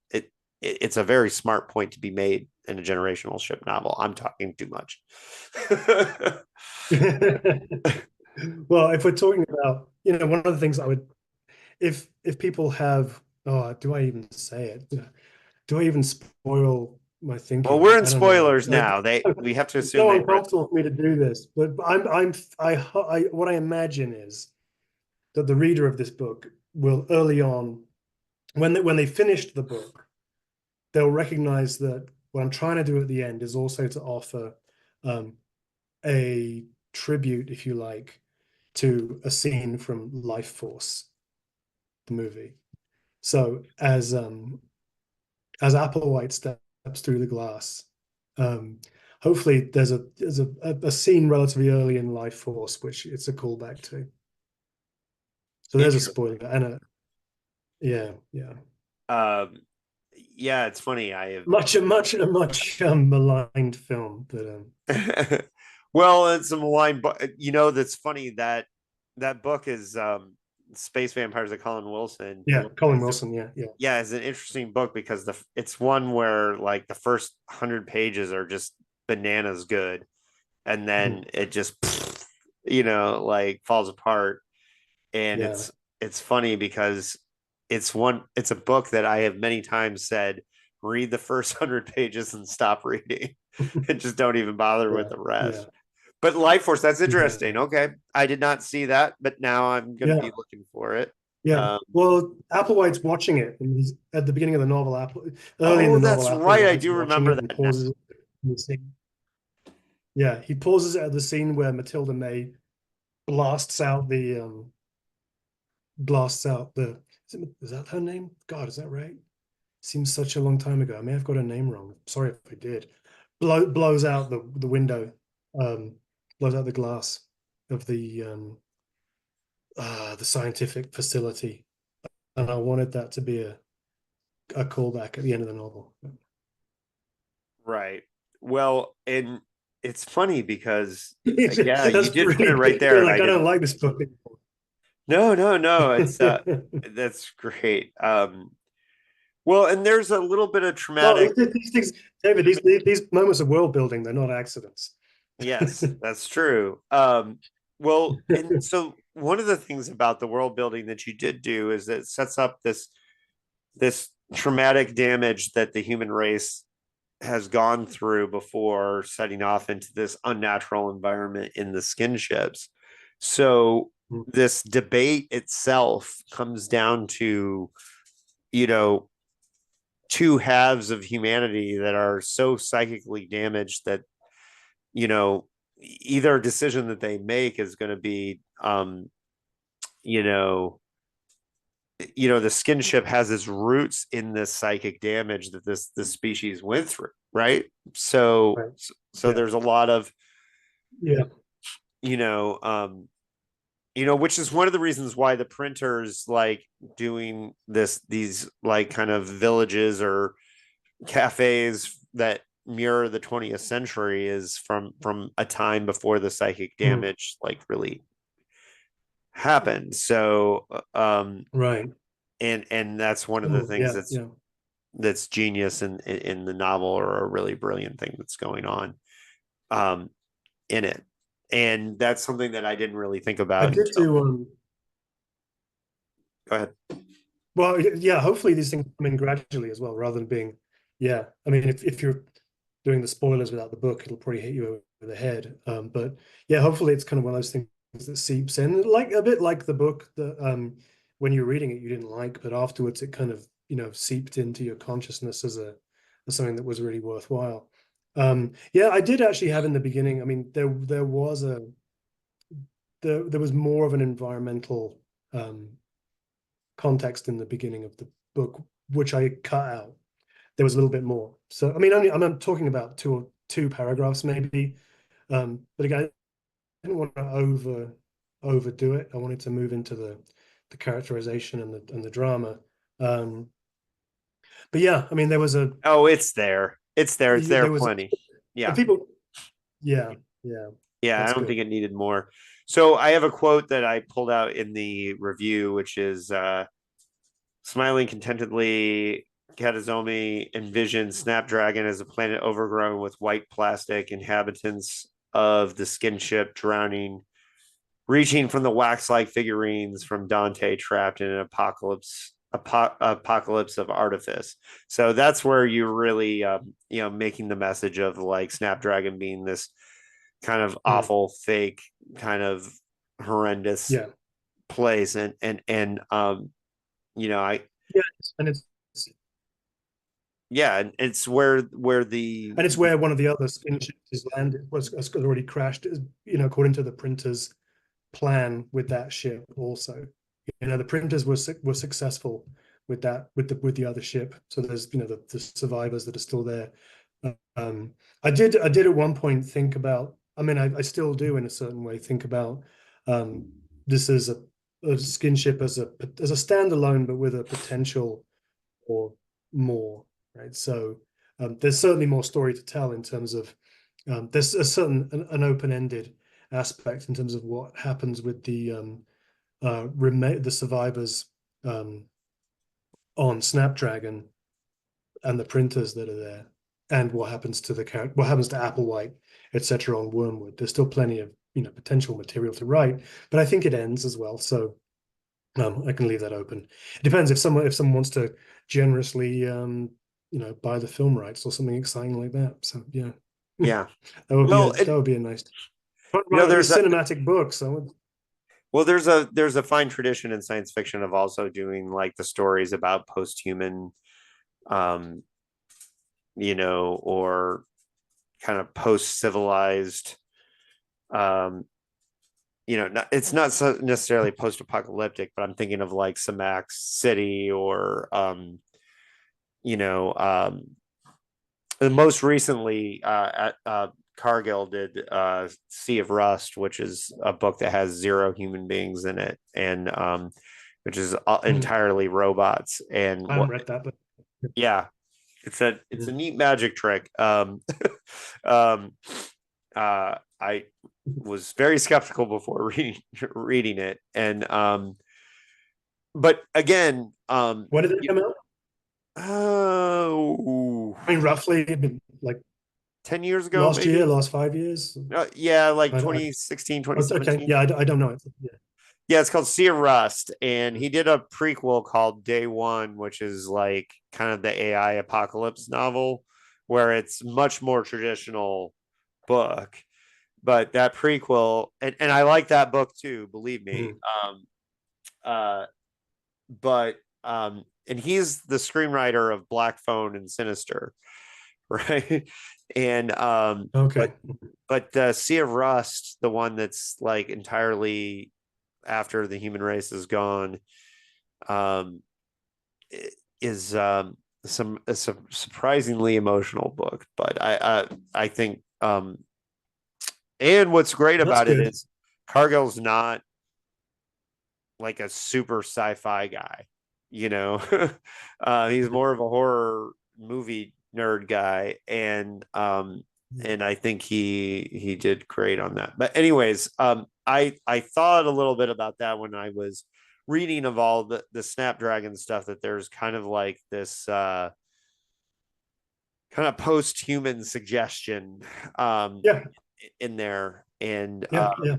it's a very smart point to be made in a generational ship novel. I'm talking too much. Well, if we're talking about, one of the things I would, if people have, oh, do I even say it? Do I even spoil my Well, thinking? we're in I don't know. spoilers now. We have to It's assume so they've read. uncomfortable for me to do this, but what I imagine is that the reader of this book will early on, when they finished the book, they'll recognize that what I'm trying to do at the end is also to offer um, a tribute, if you like, to a scene from Life Force, the movie. So as Applewhite steps through the glass, hopefully there's a scene relatively early in Life Force which it's a callback to. So there's a spoiler and yeah, yeah. Um, yeah, it's funny. I have Much maligned film, but well, it's a malign, but that's funny that that book is Space Vampires of Colin Wilson. yeah, Colin Wilson, yeah, yeah. Yeah, it's an interesting book because it's one where like the first 100 pages are just bananas good, and then it just like falls apart. And Yeah. it's funny because it's a book that I have many times said, read the first 100 pages and stop reading and just don't even bother with Yeah, the rest. yeah, But Life Force, that's interesting. yeah, Okay, I did not see that, but now I'm going to yeah, be looking for it. yeah. Um, Well, Applewhite's watching it, and he's at the beginning of the novel. Early in oh, the novel, that's right. I Applewhite's do watching remember it and that now. pauses it in the scene. Yeah, he pauses it at the scene where Matilda May blasts out the. Is that her name? God, is that right? Seems such a long time ago. I may have got her name wrong. Sorry if I did. Blows out the window, um, blows out the glass of the scientific facility, and I wanted that to be a callback at the end of the novel. Right. Well, and it's funny because yeah, you That's did put it really, right there, you're and I like, I don't didn't. like this book anymore. No, no, no. It's that's great. Well, and there's a little bit of Oh, traumatic. these things, David, these moments of world building, they're not accidents. Yes, that's true. Well, and so one of the things about the world building that you did do is that it sets up this traumatic damage that the human race has gone through before setting off into this unnatural environment in the skinships. So this debate itself comes down to, you know, two halves of humanity that are so psychically damaged that, you know, either decision that they make is going to be, you know, the skinship has its roots in this psychic damage that this species went through, right? So Right. so Yeah. there's a lot of, Yeah. you know, which is one of the reasons why the printers like doing these like kind of villages or cafes that mirror the 20th century is from a time before the psychic Mm. damage like really happened. So Right. and that's one of the Mm. things Yeah. that's Yeah. genius in the novel, or a really brilliant thing that's going on um in it. And that's something that I didn't really think I about did until. do Go ahead. well, yeah, hopefully these things come in gradually as well, rather than being, yeah. I mean, if you're doing the spoilers without the book, it'll probably hit you over the head. But yeah, hopefully it's kind of one of those things that seeps in, like a bit like the book that when you're reading it you didn't like, but afterwards it kind of, seeped into your consciousness as something that was really worthwhile. Yeah, I did actually have in the beginning. I mean, there was more of an environmental um, context in the beginning of the book, which I cut out. There was a little bit more. So I mean, I'm talking about two paragraphs maybe. But again, I didn't want to overdo it. I wanted to move into the characterization and the drama. Um, but yeah, I mean, Oh, it's there there was plenty. and Yeah. people. Yeah, yeah, Yeah, I that's don't good. think it needed more. So I have a quote that I pulled out in the review, which is smiling contentedly, Katazomi envisioned Snapdragon as a planet overgrown with white plastic, inhabitants of the skinship drowning, reaching from the wax-like figurines from Dante trapped in an apocalypse of artifice. So that's where you're really making the message of like Snapdragon being this kind of Mm, awful, fake, kind of horrendous yeah, place. I yeah, and it's yeah, and it's where the and it's where one of the other Skinships is landed was already crashed. According to the printers plan with that ship also. The printers were successful with that with the other ship. So there's the survivors that are still there. Um, I did at one point think about. I mean, I still do in a certain way think about um, this as a skin ship as a standalone, but with a potential for more. Right. So there's certainly more story to tell in terms of there's a certain an open-ended aspect in terms of what happens with the survivors um, on Snapdragon and the printers that are there, and what happens to what happens to Applewhite, etc. on Wormwood. There's still plenty of potential material to write, but I think it ends as well. So I can leave that open. It depends if someone wants to generously buy the film rights or something exciting like that. So yeah, yeah. that would be a Well, that would be a nice. Write a there's a cinematic book. So there's a fine tradition in science fiction of also doing like the stories about post-human, um, or kind of post-civilized, um, it's not necessarily post-apocalyptic, but I'm thinking of like Samax City, or you know, most recently at Cargill did Sea of Rust, which is a book that has zero human beings in it, and which is Mm. entirely robots. And I haven't read that, but yeah, it's a mm. neat magic trick. Um, I was very skeptical before reading it, and but again, When did it come out? oh, I mean, roughly, I mean, like 10 years ago, last year, maybe. last 5 years. Yeah, like I, 2016, okay, 2017. yeah, I don't know. Yeah, Yeah, it's called Sea of Rust, and he did a prequel called Day One, which is like kind of the AI apocalypse novel, where it's much more traditional book. But that prequel, and I like that book too, believe me. mm. Uh, but and he's the screenwriter of Black Phone and Sinister, right? And Okay, but Sea of Rust, the one that's like entirely after the human race is gone, um, is some a surprisingly emotional book. But I think and what's great that's about it good. is Cargill's not like a super sci-fi guy, you know. He's more of a horror movie nerd guy, and I think he did great on that. But anyways, I thought a little bit about that when I was reading of all the Snapdragon stuff, that there's kind of like this kind of post-human suggestion um Yeah, in there, yeah, yeah,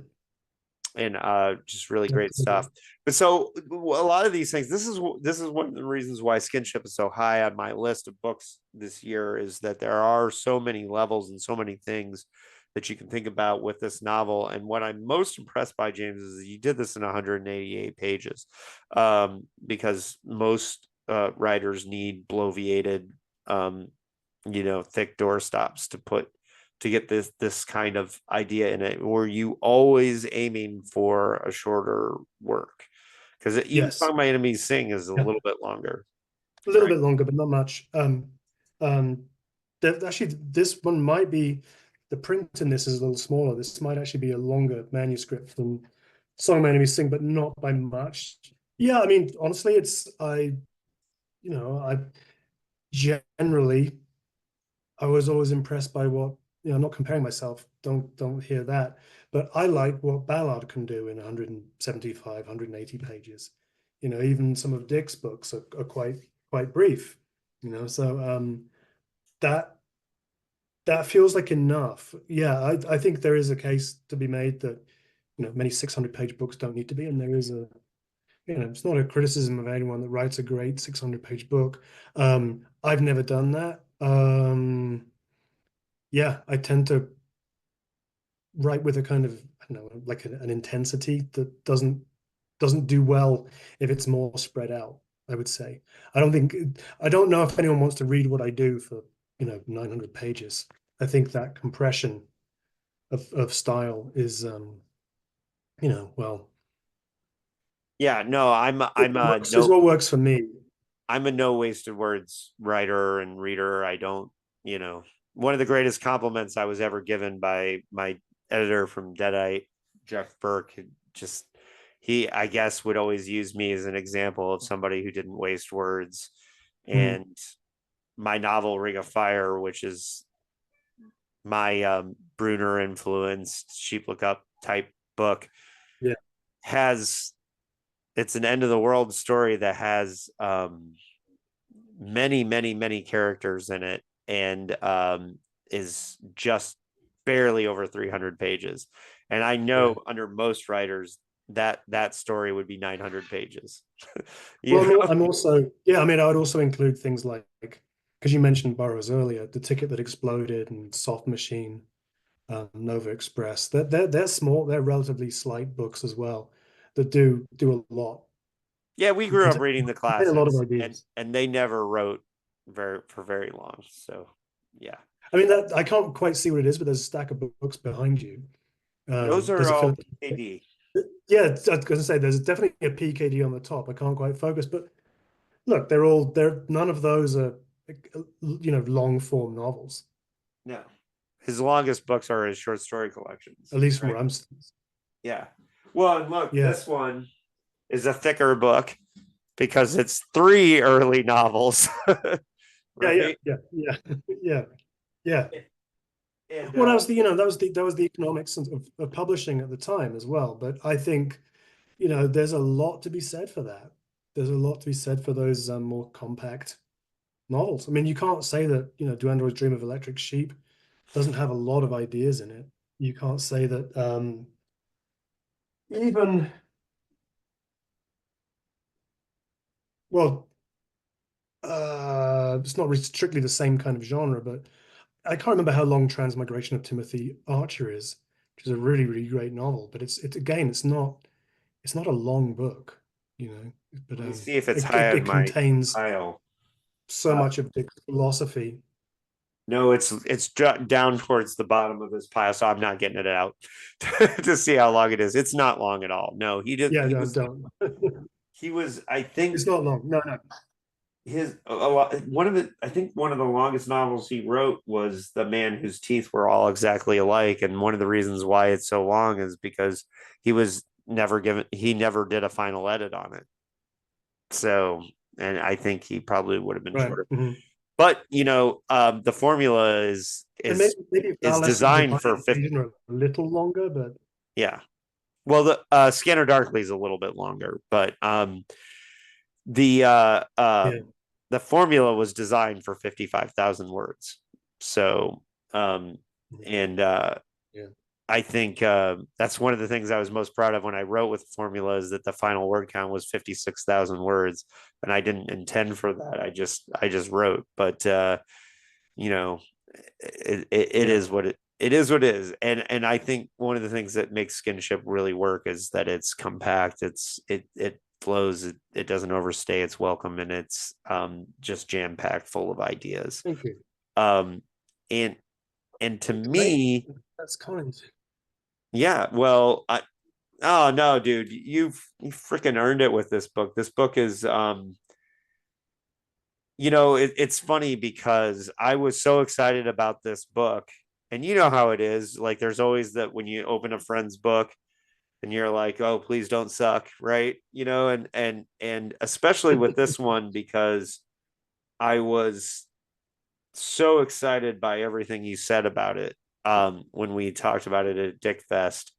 and just really great stuff. absolutely. But so a lot of these things, this is one of the reasons why Skinship is so high on my list of books this year, is that there are so many levels and so many things that you can think about with this novel. And what I'm most impressed by, James, is that you did this in 188 pages, because most writers need bloviated, um, thick door stops to get this kind of idea in it. Were you always aiming for a shorter work? Because even Yes, Song My Enemies Sing is a yeah, little bit longer, a little right? bit longer, but not much. Um, actually, this one might be the print in this is a little smaller. This might actually be a longer manuscript than Song My Enemies Sing, but not by much. Yeah, I mean, honestly, I generally I was always impressed by what, I'm not comparing myself, don't hear that, but I like what Ballard can do in 175, 180 pages. Even some of Dick's books are quite brief, so that that feels like enough. Yeah, I think there is a case to be made that, many 600-page books don't need to be, and there is it's not a criticism of anyone that writes a great 600-page book. I've never done that. Yeah, I tend to write with a kind of, I don't know, like an intensity that doesn't do well if it's more spread out, I would say. I don't know if anyone wants to read what I do for, 900 pages. I think that compression of style is, well, Yeah, no, is what works for me. I'm a no wasted words writer and reader. I don't, one of the greatest compliments I was ever given by my editor from Deadite, Jeff Burke, just he, I guess, would always use me as an example of somebody who didn't waste words. Mm, And my novel Ring of Fire, which is my Bruner influenced Sheep Look Up type book, yeah, has it's an end of the world story that has many, many, many characters in it, and is just barely over 300 pages. And I know right. under most writers that story would be 900 pages. you Well, know? I'm also, yeah, I mean, I would also include things like, because you mentioned Burroughs earlier, The Ticket That Exploded and Soft Machine, Nova Express. They're small, they're relatively slight books as well that do a lot, Yeah, we grew up contain, reading the contain a lot of classics, and ideas. they never wrote very long. So yeah, I mean, that I can't quite see what it is, but there's a stack of books behind you. those There's are a all Philip. PKD. Yeah, I was going to say there's definitely a PKD on the top. I can't quite focus, but look, they're none of those are long form novels, No, his longest books are his short story collections, at least from right? what I'm. Yeah. Well, and look, Yeah, this one. is a thicker book because it's three early novels. Yeah, yeah, Right. yeah, yeah, yeah, yeah. And Well, that was the that was the economics of publishing at the time as well. But I think there's a lot to be said for that. There's a lot to be said for those more compact novels. I mean, you can't say that Do Androids Dream of Electric Sheep doesn't have a lot of ideas in it. You can't say that even well, it's not strictly the same kind of genre, but I can't remember how long Transmigration of Timothy Archer is, which is a really, really great novel. But it's again, it's not a long book, but let me see if it's it, high it, on it my contains pile. so much of Dick's philosophy. No, it's down towards the bottom of his pile, so I'm not getting it out to see how long it is. It's not long at all. No, he did. Yeah, don't. He was. I think It's not long. No, no. his a lot. One of the. I think one of the longest novels he wrote was The Man Whose Teeth Were All Exactly Alike, and one of the reasons why it's so long is because he was never given. He never did a final edit on it. So, and I think he probably would have been Right. shorter. Mm-hmm. But the formula is And is maybe is Lessons in designed High for 50. Invasion are a little longer, but Yeah. Well, the Scanner Darkly is a little bit longer, but the uh, yeah, um, the formula was designed for 55,000 words. So, um, and yeah. I think that's one of the things I was most proud of when I wrote with formula is that the final word count was 56,000 words, and I didn't intend for that. I just wrote, but you know, it Yeah. is what it is what it is. And I think one of the things that makes Skinship really work is that it's compact, it flows, it doesn't overstay its welcome, and it's just jam packed full of ideas. Thank you. Um and and to It's great. me, That's kind. yeah, well, oh no, dude, you freaking earned it with this book. This book is it's funny because I was so excited about this book. And you know how it is. Like, there's always that when you open a friend's book and you're like, oh, please don't suck. Right. And especially with this one, because I was so excited by everything you said about it when we talked about it at Dick Fest.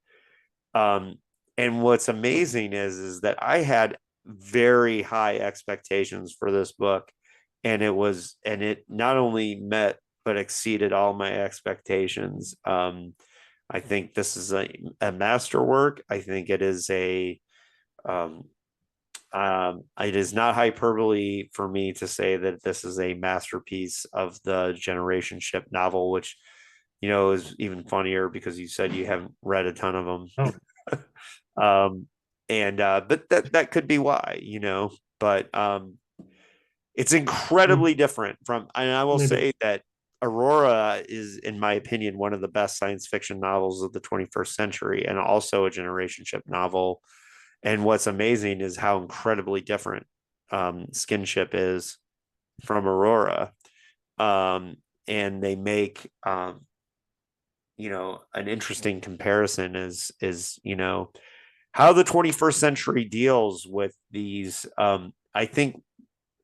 Um, and what's amazing is that I had very high expectations for this book, and it not only met but exceeded all my expectations. I think this is a masterwork. I think um, it is not hyperbole for me to say that this is a masterpiece of the generation ship novel, which is even funnier because you said you haven't read a ton of Oh, them. And but that could be why, but it's incredibly different from, and I will maybe. say that Aurora is, in my opinion, one of the best science fiction novels of the 21st century, and also a generation ship novel. And what's amazing is how incredibly different Skinship is from Aurora. Um, and they make an interesting comparison is how the 21st century deals with these. I think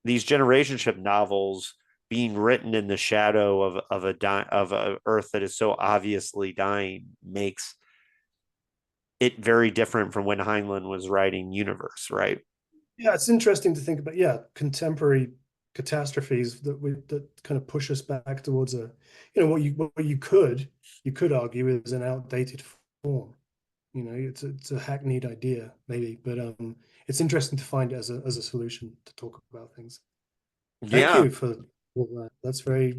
these generation ship novels being written in the shadow of a Earth that is so obviously dying makes it very different from when Heinlein was writing Universe, right? Yeah, it's interesting to think about. Yeah, contemporary catastrophes that kind of push us back towards what you could argue is an outdated form. It's a hackneyed idea maybe, but it's interesting to find it as a solution to talk about things. Thank Yeah. you for all that. That's very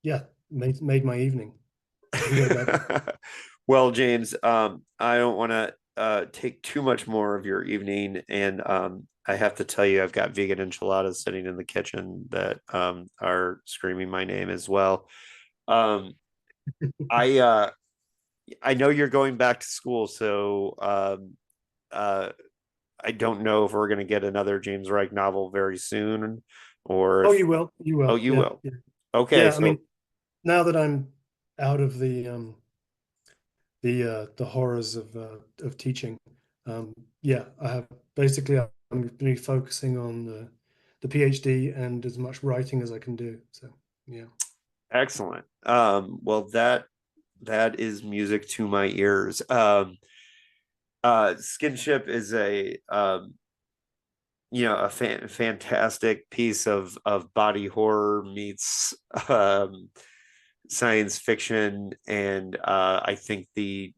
yeah, made my evening. I can go to bed. Well, James, I don't want to take too much more of your evening, and I have to tell you, I've got vegan enchiladas sitting in the kitchen that are screaming my name as well. Um, I I know you're going back to school, so uh, I don't know if we're going to get another James Reich novel very soon, or Oh, if you will. You oh, will. you Yeah. will. Yeah. Okay, Yeah. I so mean, now that I'm out of the horrors of teaching, yeah, I have basically I'm going to be focusing on the PhD and as much writing as I can do. So yeah. Excellent. Well, that is music to my ears. Skinship is a fantastic piece of body horror meets science fiction, and I think the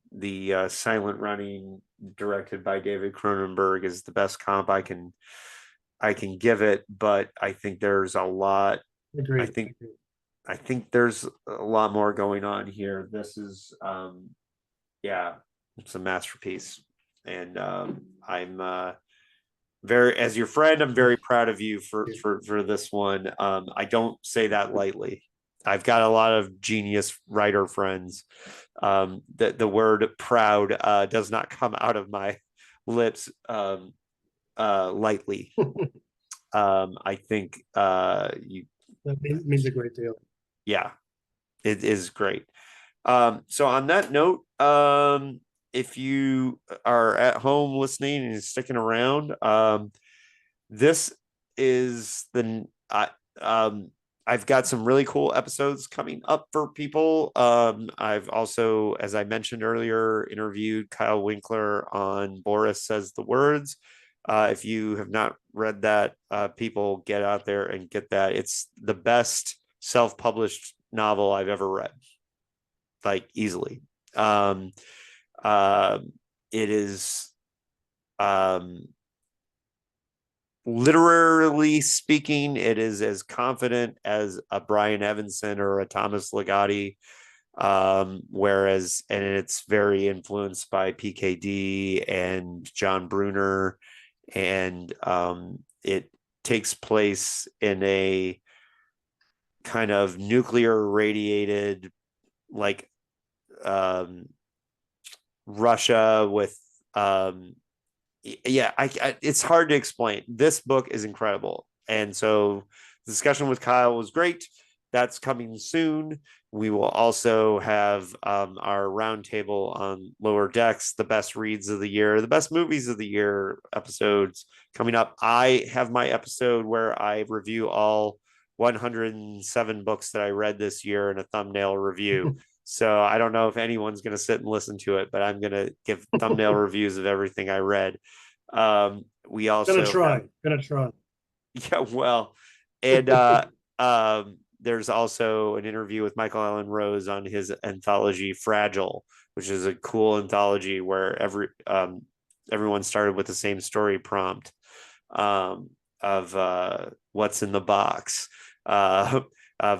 Silent Running, directed by David Cronenberg, is the best comp I can give it. But I think there's a lot. I Agreed. think I think there's a lot more going on here. This is yeah, it's a masterpiece, and I'm very, as your friend, I'm very proud of you for this one. I don't say that lightly. I've got a lot of genius writer friends. The word proud does not come out of my lips lightly. I think you, That means a great deal. yeah, it is great. So on that note, if you are at home listening and sticking around, this is the I've got some really cool episodes coming up for people. I've also, as I mentioned earlier, interviewed Kyle Winkler on Boris Says the Words. If you have not read that, people get out there and get that. It's the best self-published novel I've ever read, like easily. Um, uh, it is literally speaking, it is as confident as a Brian Evanson or a Thomas Ligotti. And it's very influenced by PKD and John Bruner, and it takes place in a kind of nuclear radiated, like Russia with it's hard to explain. This book is incredible, and so the discussion with Kyle was great. That's coming soon. We will also have our roundtable on Lower Decks, the best reads of the year, the best movies of the year episodes coming up. I have my episode where I review all 107 books that I read this year in a thumbnail review. So I don't know if anyone's going to sit and listen to it, but I'm going to give thumbnail reviews of everything I read. We Gonna also try. have, Gonna try. yeah, well, and there's also an interview with Michael Allen Rose on his anthology Fragile, which is a cool anthology where everyone started with the same story prompt of what's in the box. A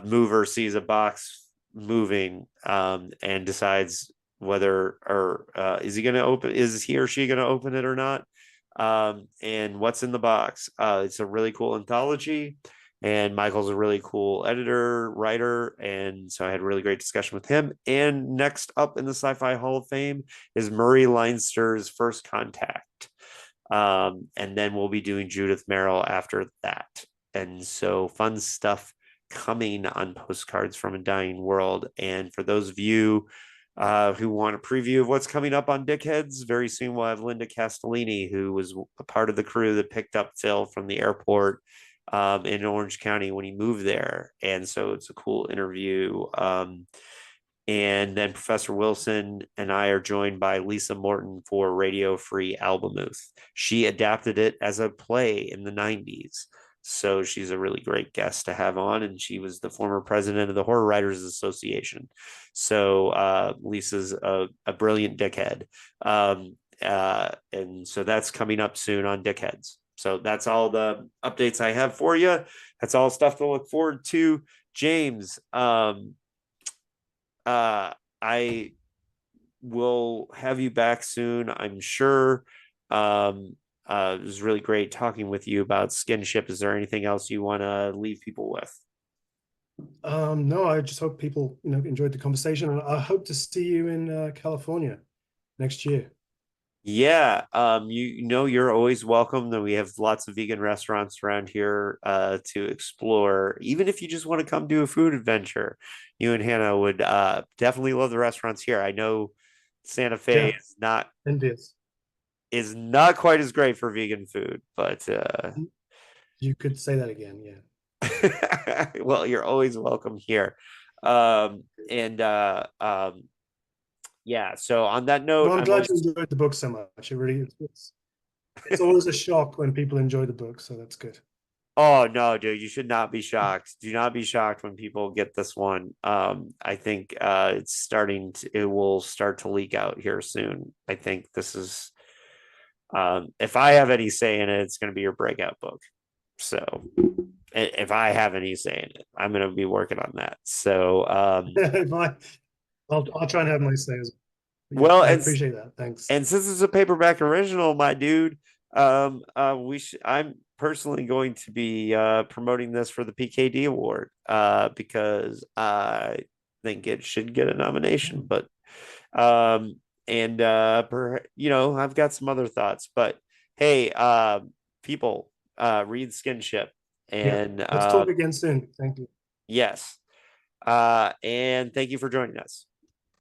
mover sees a box moving and decides whether or is he or she going to open it or not, and what's in the box. It's a really cool anthology, and Michael's a really cool editor, writer, and so I had a really great discussion with him. And next up in the Sci-Fi Hall of Fame is Murray Leinster's First Contact, and then we'll be doing Judith Merrill after that. And so fun stuff coming on Postcards from a Dying World. And for those of you who want a preview of what's coming up on Dickheads, very soon we'll have Linda Castellini, who was a part of the crew that picked up Phil from the airport in Orange County when he moved there. And so it's a cool interview. And then Professor Wilson and I are joined by Lisa Morton for Radio Free Albemuth. She adapted it as a play in the 90s. So she's a really great guest to have on. And she was the former president of the Horror Writers Association. So Lisa's a brilliant dickhead. And so that's coming up soon on Dickheads. So that's all the updates I have for you. That's all stuff to look forward to. James, I will have you back soon, I'm sure. It was really great talking with you about Skinship. Is there anything else you want to leave people with? No, I just hope people, enjoyed the conversation, and I hope to see you in California next year. Yeah, you're always welcome. That we have lots of vegan restaurants around here to explore. Even if you just want to come do a food adventure, you and Hannah would definitely love the restaurants here. I know Santa Fe Yeah, is not envious. is not quite as great for vegan food, but You could say that again, yeah. well, you're always welcome here. And yeah, so on that note, Well, I'm I'm glad you always enjoyed the book so much. It really it's always a shock when people enjoy the book, so that's good. oh no, dude, you should not be shocked. Do not be shocked when people get this one. I think it will start to leak out here soon. I think this is if I have any say in it, it's gonna be your breakout book. So if I have any say in it, I'm gonna be working on that. So If I'll try and have my say as well. Yeah, well, I appreciate that. Thanks. and since it's a paperback original, my dude, I'm personally going to be promoting this for the PKD award because I think it should get a nomination. But um, and I've got some other thoughts. But hey, people, read Skinship, Yeah. and Let's talk again soon. Thank you. yes, and thank you for joining us.